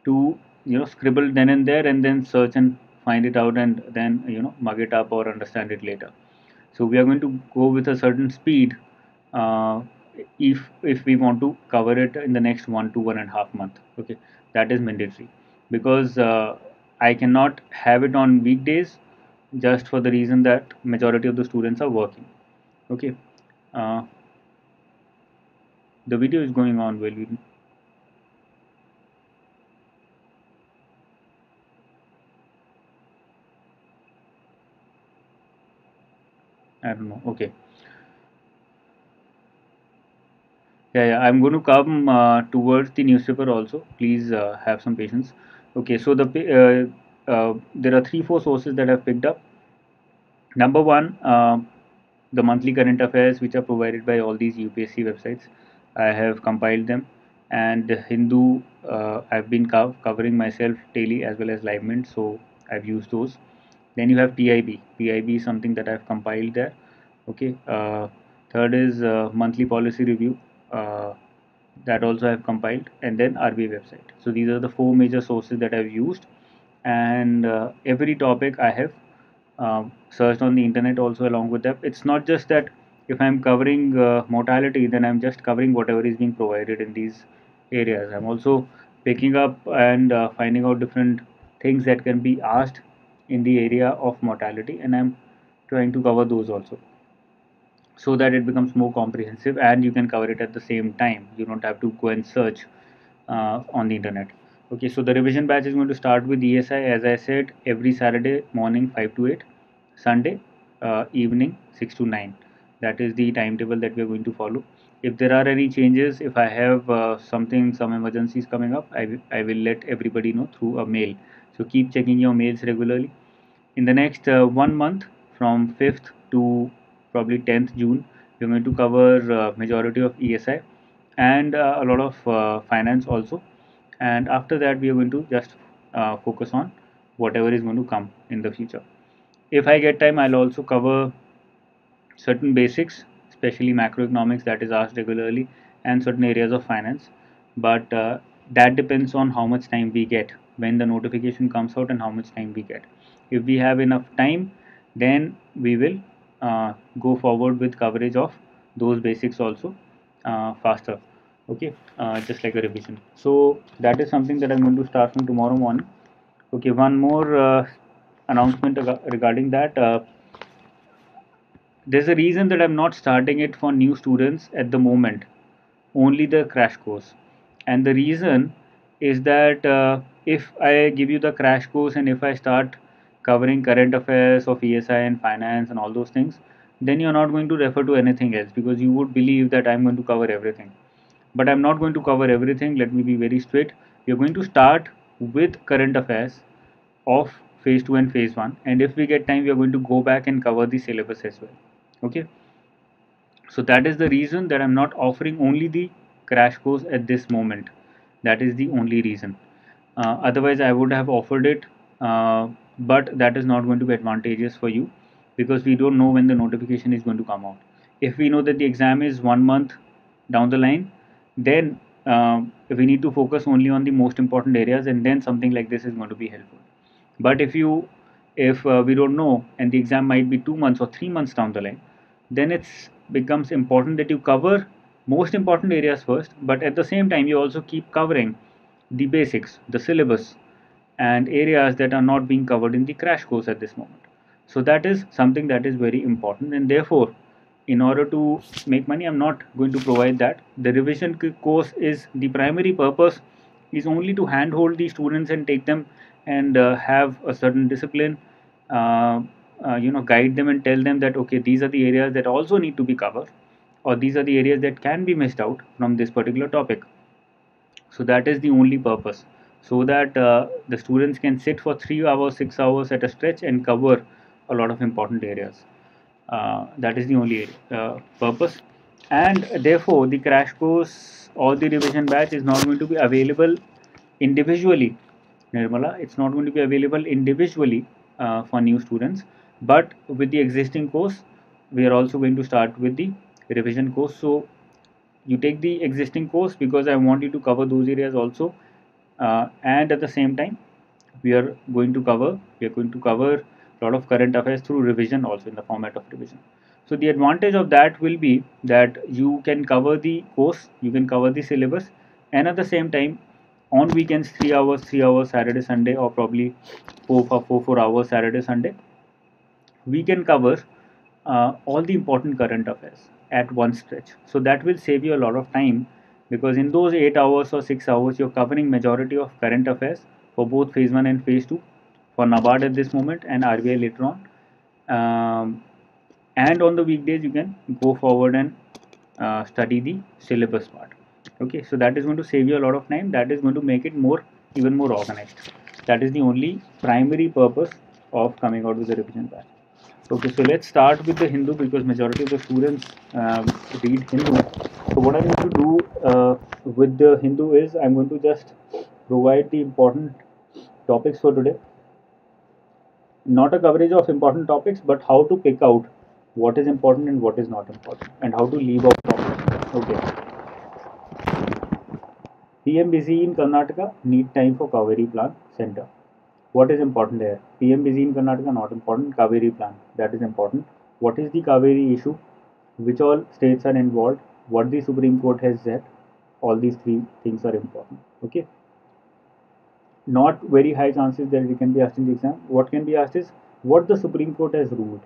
to scribble then and there and then search and find it out and then mug it up or understand it later. So we are going to go with a certain speed uh, if we want to cover it in the next 1 to 1.5 month. Okay, that is mandatory because I cannot have it on weekdays just for the reason that majority of the students are working. Okay, uh, the video is going on. Well, I don't know. Okay, yeah, I'm going to come towards the newspaper also. Please have some patience. Okay, so there are 3 4 sources that I've picked up. Number one, the monthly current affairs which are provided by all these UPSC websites. I have compiled them, and Hindu, I've been covering myself daily as well as Live Mint, so I've used those. Then you have PIB. PIB is something that I've compiled there. Okay. Third is monthly policy review. That also I've compiled, and then RBI website. So these are the four major sources that I've used, and every topic I have searched on the internet also along with that. It's not just that if I'm covering mortality, then I'm just covering whatever is being provided in these areas. I'm also picking up and finding out different things that can be asked in the area of mortality, and I'm trying to cover those also, so that it becomes more comprehensive and you can cover it at the same time. You don't have to go and search on the internet. Okay, so the revision batch is going to start with ESI, as I said, every Saturday morning 5 to 8, Sunday evening 6 to 9. That is the timetable that we are going to follow. If there are any changes, if I have some emergencies coming up, I will let everybody know through a mail. So keep checking your mails regularly. In the next 1 month, from 5th to probably 10th June, we're going to cover majority of ESI and a lot of finance also. And after that, we are going to just focus on whatever is going to come in the future. If I get time, I'll also cover certain basics, especially macroeconomics that is asked regularly, and certain areas of finance. But that depends on how much time we get when the notification comes out and how much time we get. If we have enough time, then we will go forward with coverage of those basics also faster. Okay, just like a revision. So that is something that I'm going to start from tomorrow morning. Okay, one more announcement regarding that. There's a reason that I'm not starting it for new students at the moment, only the crash course. And the reason is that if I give you the crash course and if I start covering current affairs of ESI and finance and all those things, then you're not going to refer to anything else because you would believe that I'm going to cover everything. But I'm not going to cover everything. Let me be very straight. You're going to start with current affairs of phase 2 and phase 1, and if we get time, we are going to go back and cover the syllabus as well. Okay, so that is the reason that I'm not offering only the crash course at this moment. That is the only reason. Otherwise I would have offered it, but that is not going to be advantageous for you because we don't know when the notification is going to come out. If we know that the exam is 1 month down the line, then we need to focus only on the most important areas, and then something like this is going to be helpful. But if we don't know and the exam might be 2 months or 3 months down the line, then it's becomes important that you cover most important areas first, but at the same time you also keep covering the basics, the syllabus, and areas that are not being covered in the crash course at this moment. So that is something that is very important, and therefore in order to make money, I'm not going to provide that. The revision course is the primary purpose is only to handhold the students and take them and have a certain discipline, guide them and tell them that okay, these are the areas that also need to be covered, or these are the areas that can be missed out from this particular topic. So that is the only purpose, so that the students can sit for 3 hours 6 hours at a stretch and cover a lot of important areas. That is the only purpose, and therefore the crash course or the revision batch is not going to be available individually. Nirmala, it's not going to be available individually for new students, but with the existing course we are also going to start with the revision course. So you take the existing course because I want you to cover those areas also, and at the same time we are going to cover a lot of current affairs through revision also in the format of revision. So the advantage of that will be that you can cover the course, you can cover the syllabus, and at the same time on weekends 3 hours Saturday Sunday, or probably 4 hours Saturday Sunday, we can cover all the important current affairs at one stretch. So that will save you a lot of time because in those 8 hours or 6 hours you're covering majority of current affairs for both phase 1 and phase 2 for NABARD at this moment and RBI later on. And on the weekdays you can go forward and study the syllabus part. Okay, so that is going to save you a lot of time. That is going to make it even more organized. That is the only primary purpose of coming out with the revision batch. Okay, so let's start with the Hindu because majority of the students read Hindu. So what I need to do with the Hindu is I'm going to just provide the important topics for today. Not a coverage of important topics, but how to pick out what is important and what is not important, and how to leave out topics. Okay. PM busy in Karnataka, need time for Kaveri Plan Center. What is important there? PM busy in Karnataka, not important. Kaveri Plan, that is important. What is the Kaveri issue? Which all states are involved? What the Supreme Court has said? All these three things are important. Okay. Not very high chances that we can be asked in the exam. What can be asked is what the Supreme Court has ruled.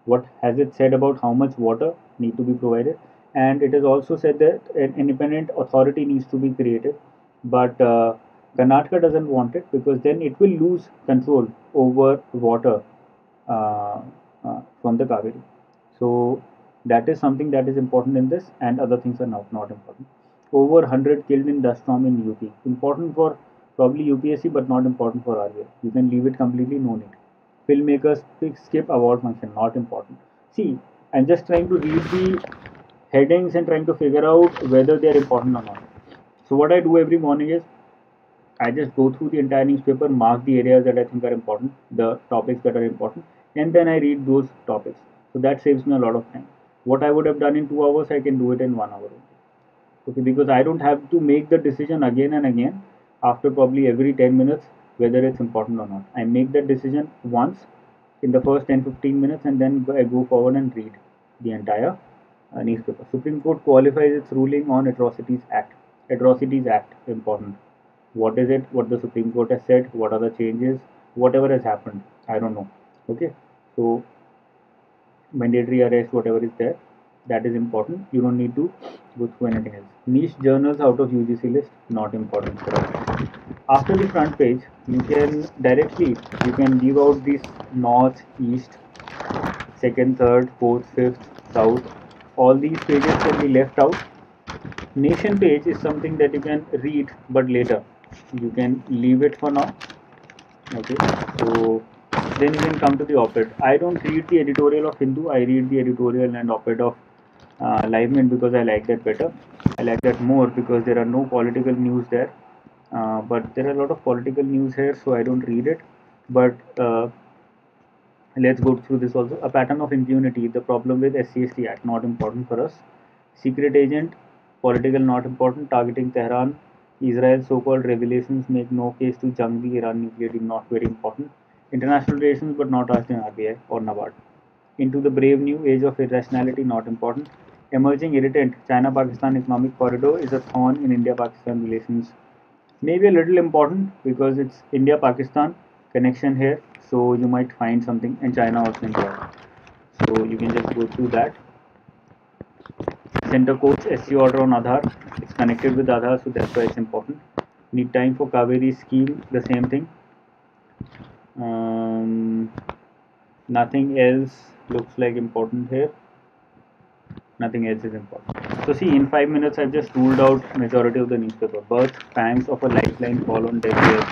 What has it said about how much water need to be provided? And it has also said that an independent authority needs to be created. But Karnataka doesn't want it because then it will lose control over water from the Kaveri. So that is something that is important in this, and other things are not important. Over 100 killed in dust storm in UP. Important for probably UPSC, but not important for RBI. You can leave it completely, no need. Filmmakers skip award function, not important. See, I'm just trying to read the headings and trying to figure out whether they are important or not. So what I do every morning is I just go through the entire newspaper, mark the areas that I think are important, the topics that are important, and then I read those topics. So that saves me a lot of time. What I would have done in 2 hours, I can do it in 1 hour. Okay, because I don't have to make the decision again and again after probably every 10 minutes whether it's important or not. I make that decision once in the first 10-15 minutes, and then I go forward and read the entire newspaper. Supreme Court qualifies its ruling on Atrocities Act. Atrocities Act, important. What is it? What the Supreme Court has said? What are the changes? Whatever has happened, I don't know. Okay, so mandatory arrest, whatever is there, that is important. You don't need to go through anything else. Niche journals out of UGC list, not important for us. After the front page, you can directly give out this north, east, second, third, fourth, fifth, south. All these pages can be left out. Nation page is something that you can read, but later you can leave it for now. Okay, so then you can come to the op-ed. I don't read the editorial of Hindu. I read the editorial and op-ed of Live Mint because I like that better. I like that more because there are no political news there. But there are a lot of political news here, so I don't read it. But let's go through this also. A pattern of impunity. The problem with SC/ST Act, not important for us. Secret agent, political, not important. Targeting Tehran. Israel's so-called revelations make no case to junk the Iran nuclear deal, not very important. International relations, but not asked in RBI or NABARD. Into the brave new age of irrationality, not important. Emerging irritant, China-Pakistan economic corridor is a thorn in India-Pakistan relations. Maybe a little important because it's India-Pakistan connection here, so you might find something, and China also involved. So you can just go through that. Center courts SC order on Aadhaar. It's connected with Aadhaar, so that's why it's important. Need time for Kaveri scheme, the same thing. Nothing else looks like important here. Nothing else is important. So see, in 5 minutes I've just ruled out majority of the newspaper. Birth pangs of a lifeline fall on deaf ears.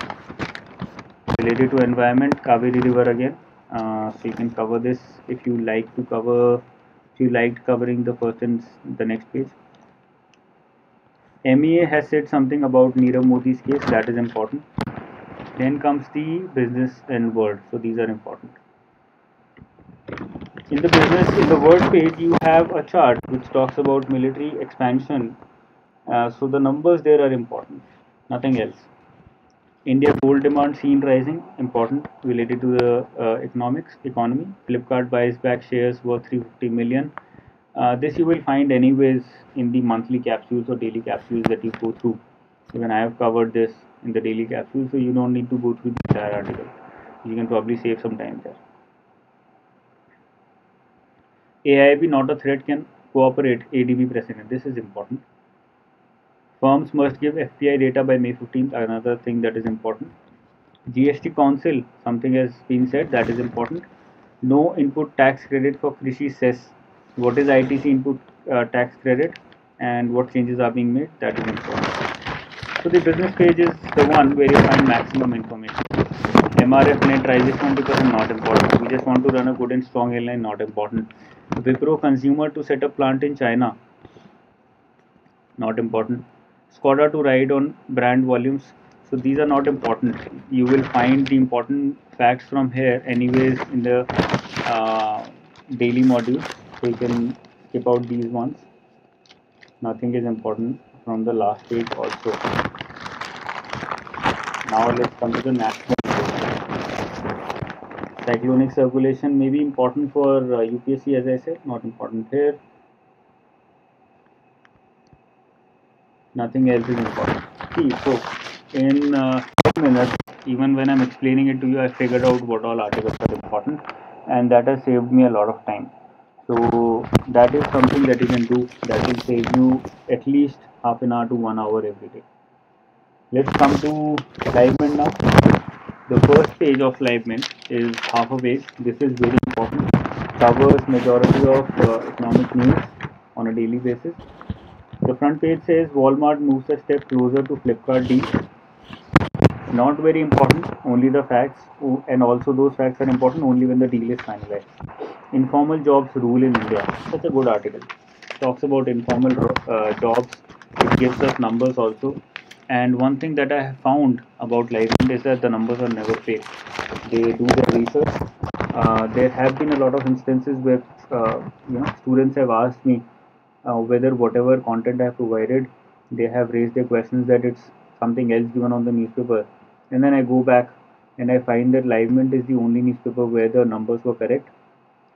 Related to environment, Kaveri River again. So you can cover this if you like to cover. If you liked covering the first and the next page. MEA has said something about Nirav Modi's case, that is important. Then comes the business and world, so these are important. In the world page, you have a chart which talks about military expansion. So the numbers there are important, nothing else. India gold demand seen rising, important, related to the economy. Flipkart buys back shares worth 350 million. This you will find anyways in the monthly capsules or daily capsules that you go through. Even I have covered this in the daily capsule, so you don't need to go through the entire article. You can probably save some time there. AIB not a threat can cooperate, ADB president. This is important. Firms must give FPI data by May 15th, another thing that is important. GST Council, something has been said, that is important. No input tax credit for Krishi cess. What is ITC input tax credit and what changes are being made, that is important. So the business page is the one where you find maximum information. MRF net rises 20%, not important. We just want to run a good and strong airline, not important. Wipro consumer to set up plant in China, not important. Skoda to ride on brand volumes. So these are not important. You will find the important facts from here anyways in the daily module. So you can skip out these ones. Nothing is important from the last page also. Now let's come to the national. Cyclonic circulation may be important for UPSC, as I said, not important here. Nothing else is important. See, so in 10 minutes, even when I'm explaining it to you, I figured out what all articles are important, and that has saved me a lot of time. So that is something that you can do that will save you at least half an hour to 1 hour every day. Let's come to LiveMint now. The first page of LiveMint is half a page. This is very important. Covers majority of economic news on a daily basis. The front page says Walmart moves a step closer to Flipkart deal. Not very important, only the facts, and also those facts are important only when the deal is finalized. Informal jobs rule in India. Such a good article. Talks about informal jobs. It gives us numbers also. And one thing that I have found about LiveMint is that the numbers are never fake. They do their research. There have been a lot of instances where students have asked me whether whatever content I have provided, they have raised their questions that it's something else given on the newspaper, and then I go back and I find that LiveMint is the only newspaper where the numbers were correct,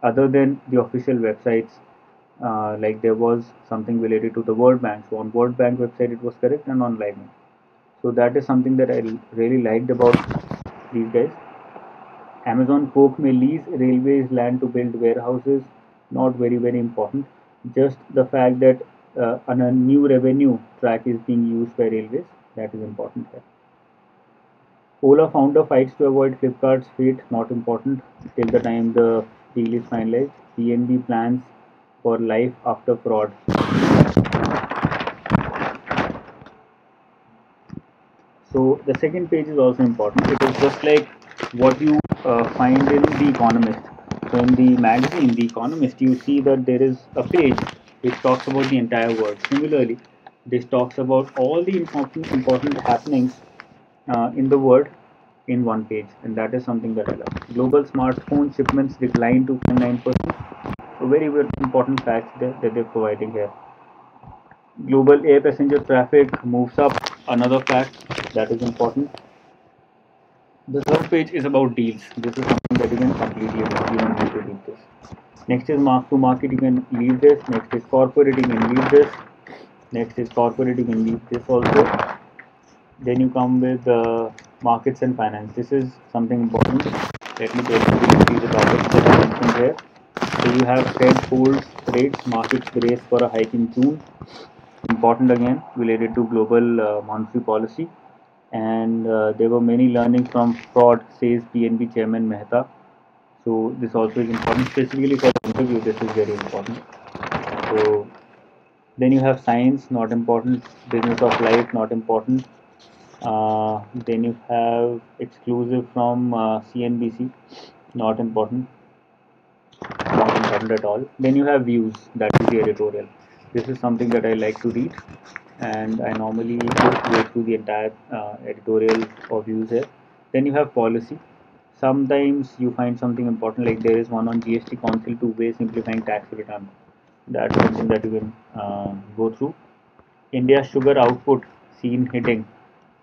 other than the official websites. Like there was something related to the World Bank, so on World Bank website it was correct, and on LiveMint. So that is something that I really liked about these guys. Amazon Coke may lease railways land to build warehouses. Not very important. Just the fact that a new revenue track is being used by railways, that is important here. Ola founder fights to avoid Flipkart's fate. Not important till the time the deal is finalized. PNB plans for life after fraud. So the second page is also important. It is just like what you find in The Economist. So in the magazine, The Economist, you see that there is a page which talks about the entire world. Similarly, this talks about all the important happenings in the world in one page, and that is something that I love. Global smartphone shipments declined to 9%. So very important facts that they're providing here. Global air passenger traffic moves up. Another fact that is important. The third page is about deals. This is something that you can completely miss. You don't need to read this. Next is mark to market. You can leave this. Next is corporate. You can leave this. Next is corporate. You can leave this also. Then you come with markets and finance. This is something important. Let me tell you see the topics that I mentioned here. So you have Fed holds rates, markets brace for a hike in June. Important again related to global monetary policy. And there were many learnings from fraud, says PNB chairman Mehta. So this also is important, specifically for the interview. This is very important. So then you have science, not important. Business of life, not important. Then you have exclusive from CNBC, not important. Not important at all. Then you have views, that is the editorial. This is something that I like to read, and I normally go through the entire editorial or views here. Then you have policy. Sometimes you find something important, like there is one on GST Council two-way simplifying tax return. That's something that you can go through. India's sugar output seen hitting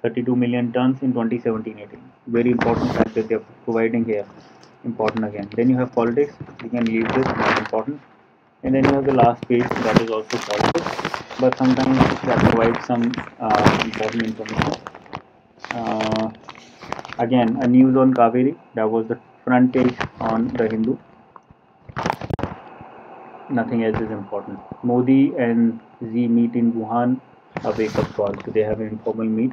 32 million tons in 2017-18. Very important fact that they are providing here. Important again. Then you have politics. You can leave this, not important. And then you have the last page, that is also politics, but sometimes that provides some important information. Again, a news on Kaveri. That was the front page on the Hindu. Nothing else is important. Modi and Xi meet in Wuhan, a wake-up call. So they have an informal meet.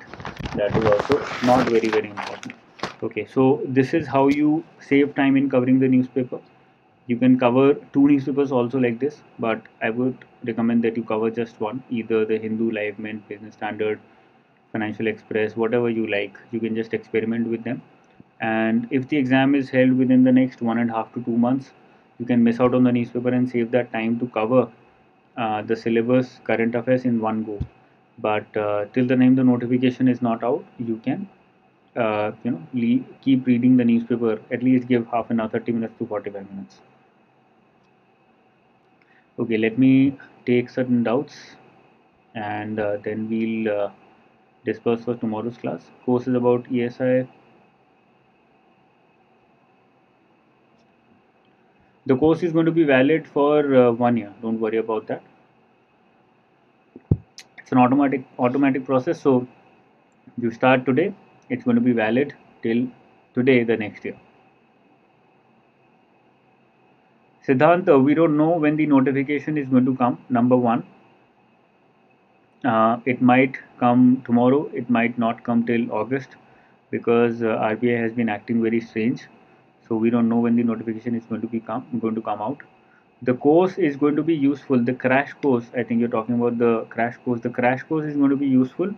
That is also not very important. Okay, so this is how you save time in covering the newspaper. You can cover two newspapers also like this, but I would recommend that you cover just one, either the Hindu, LiveMint, Business Standard, Financial Express, whatever you like. You can just experiment with them. And if the exam is held within the next 1.5 to 2 months, you can miss out on the newspaper and save that time to cover the syllabus current affairs in one go. But till the time the notification is not out, you can keep reading the newspaper. At least give half an hour, 30 minutes to 45 minutes. Okay, let me take certain doubts, and then we'll disperse for tomorrow's class. Course is about ESI. The course is going to be valid for 1 year. Don't worry about that. It's an automatic process. So you start today. It's going to be valid till today the next year. Siddhant, we don't know when the notification is going to come. Number one, it might come tomorrow. It might not come till August because RBI has been acting very strange. So we don't know when the notification is going to come out. The course is going to be useful. The crash course, I think you're talking about the crash course. The crash course is going to be useful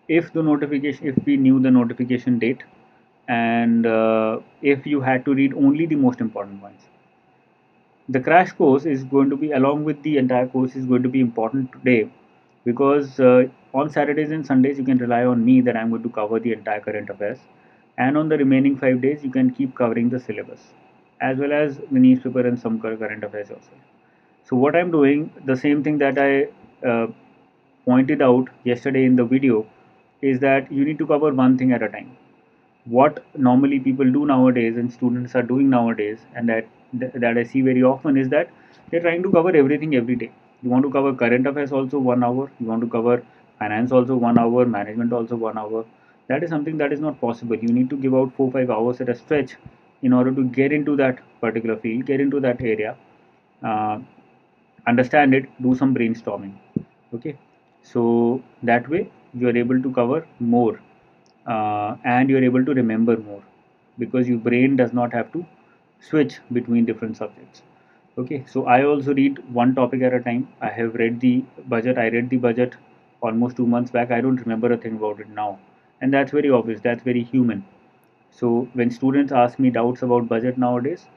if we knew the notification date, and if you had to read only the most important ones. The crash course is going to be, along with the entire course, is going to be important today because on Saturdays and Sundays you can rely on me that I'm going to cover the entire current affairs, and on the remaining 5 days you can keep covering the syllabus as well as the newspaper and some current affairs also. So what I'm doing, the same thing that I pointed out yesterday in the video, is that you need to cover one thing at a time. What normally people do nowadays and students are doing nowadays, and that I see very often, is that they're trying to cover everything every day. You want to cover current affairs also 1 hour, you want to cover finance also 1 hour, management also 1 hour. That is something that is not possible. You need to give out 4 5 hours at a stretch in order to get into that particular field, get into that area, uh, understand it, do some brainstorming. Okay, so that way you are able to cover more, and you are able to remember more because your brain does not have to switch between different subjects. Okay, so I also read one topic at a time. I have read the budget. I read the budget almost 2 months back. I don't remember a thing about it now, and that's very obvious, that's very human. So when students ask me doubts about budget nowadays,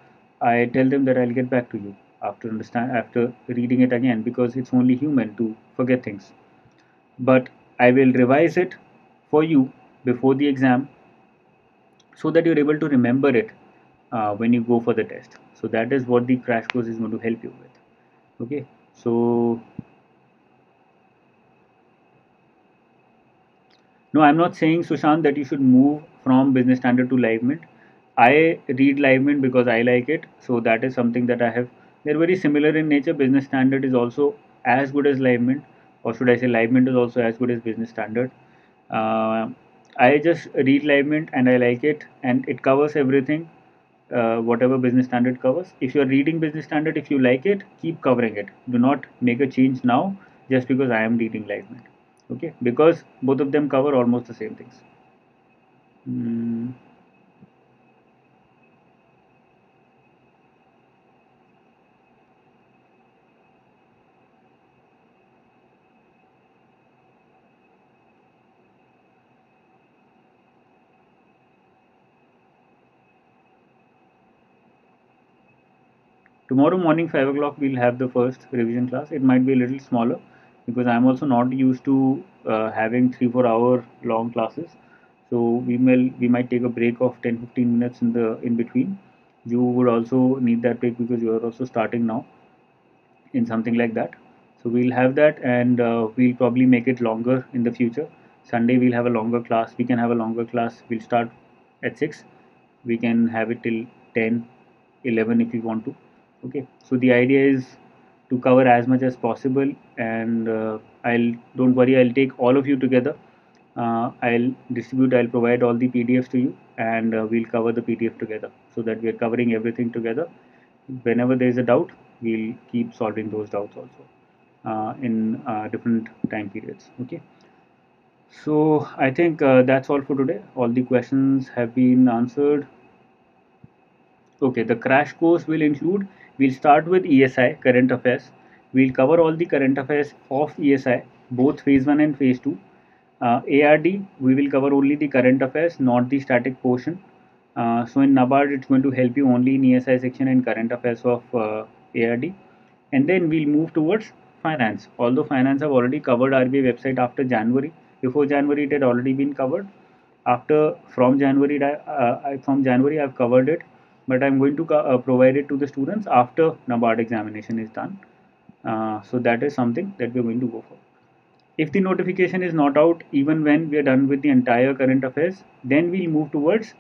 I tell them that I'll get back to you after reading it again, because it's only human to forget things. But I will revise it for you before the exam so that you're able to remember it when you go for the test. So that is what the crash course is going to help you with. Okay, so no, I'm not saying, Sushant, that you should move from business standard to live mint. I read live mint because I like it. So that is something that I have. They're very similar in nature. Business standard is also as good as live mint, or should I say, live mint is also as good as business standard. Uh, I just read live mint and I like it, and it covers everything. Whatever business standard covers. If you're reading business standard, if you like it, keep covering it. Do not make a change now just because I am reading live mint. Okay, because both of them cover almost the same things. Mm, Tomorrow morning 5 o'clock we'll have the first revision class. It might be a little smaller because I'm also not used to having 3 4 hour long classes. So we might take a break of 10 15 minutes in between. You would also need that break because you are also starting now in something like that. So we'll have that, and we'll probably make it longer in the future. Sunday we'll have a longer class. We can have a longer class. We'll start at 6. We can have it till 10, 11 if you want to. Okay. So the idea is to cover as much as possible, and I'll don't worry. I'll take all of you together. I'll distribute. I'll provide all the PDFs to you, and we'll cover the PDF together so that we are covering everything together. Whenever there is a doubt, we'll keep solving those doubts also in different time periods. Okay, so I think that's all for today. All the questions have been answered. Okay, the crash course will include, we'll start with ESI current affairs. We'll cover all the current affairs of ESI, both phase 1 and phase 2. ARD, we will cover only the current affairs, not the static portion. So in NABARD, it's going to help you only in ESI section and current affairs of ARD. And then we'll move towards finance. Although finance have already covered RBI website after January. Before January, it had already been covered. After from January, I've covered it, but I'm going to provide it to the students after NABARD examination is done. So that is something that we're going to go for. If the notification is not out even when we are done with the entire current affairs, then we'll move towards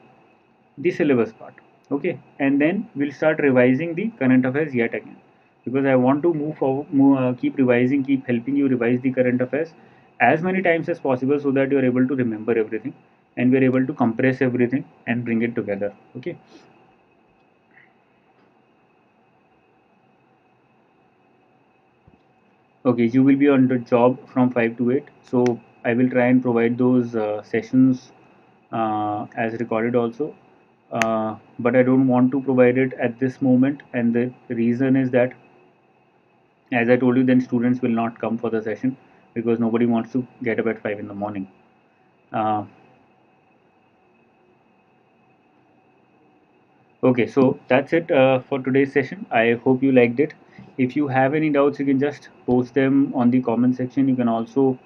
the syllabus part. Okay, and then we'll start revising the current affairs yet again, because I want to move forward, keep revising, keep helping you revise the current affairs as many times as possible, so that you are able to remember everything and we are able to compress everything and bring it together. Okay. Okay, you will be on the job from 5 to 8, so I will try and provide those sessions as recorded also, but I don't want to provide it at this moment, and the reason is that, as I told you, then students will not come for the session because nobody wants to get up at 5 in the morning. uh, okay, so that's it for today's session. I hope you liked it. If you have any doubts, you can just post them on the comment section. You can also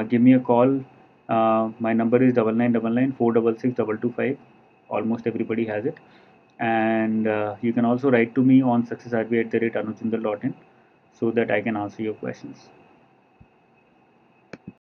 give me a call. My number is 9999 Almost everybody has it. And you can also write to me on successrb@anujjindal.in so that I can answer your questions.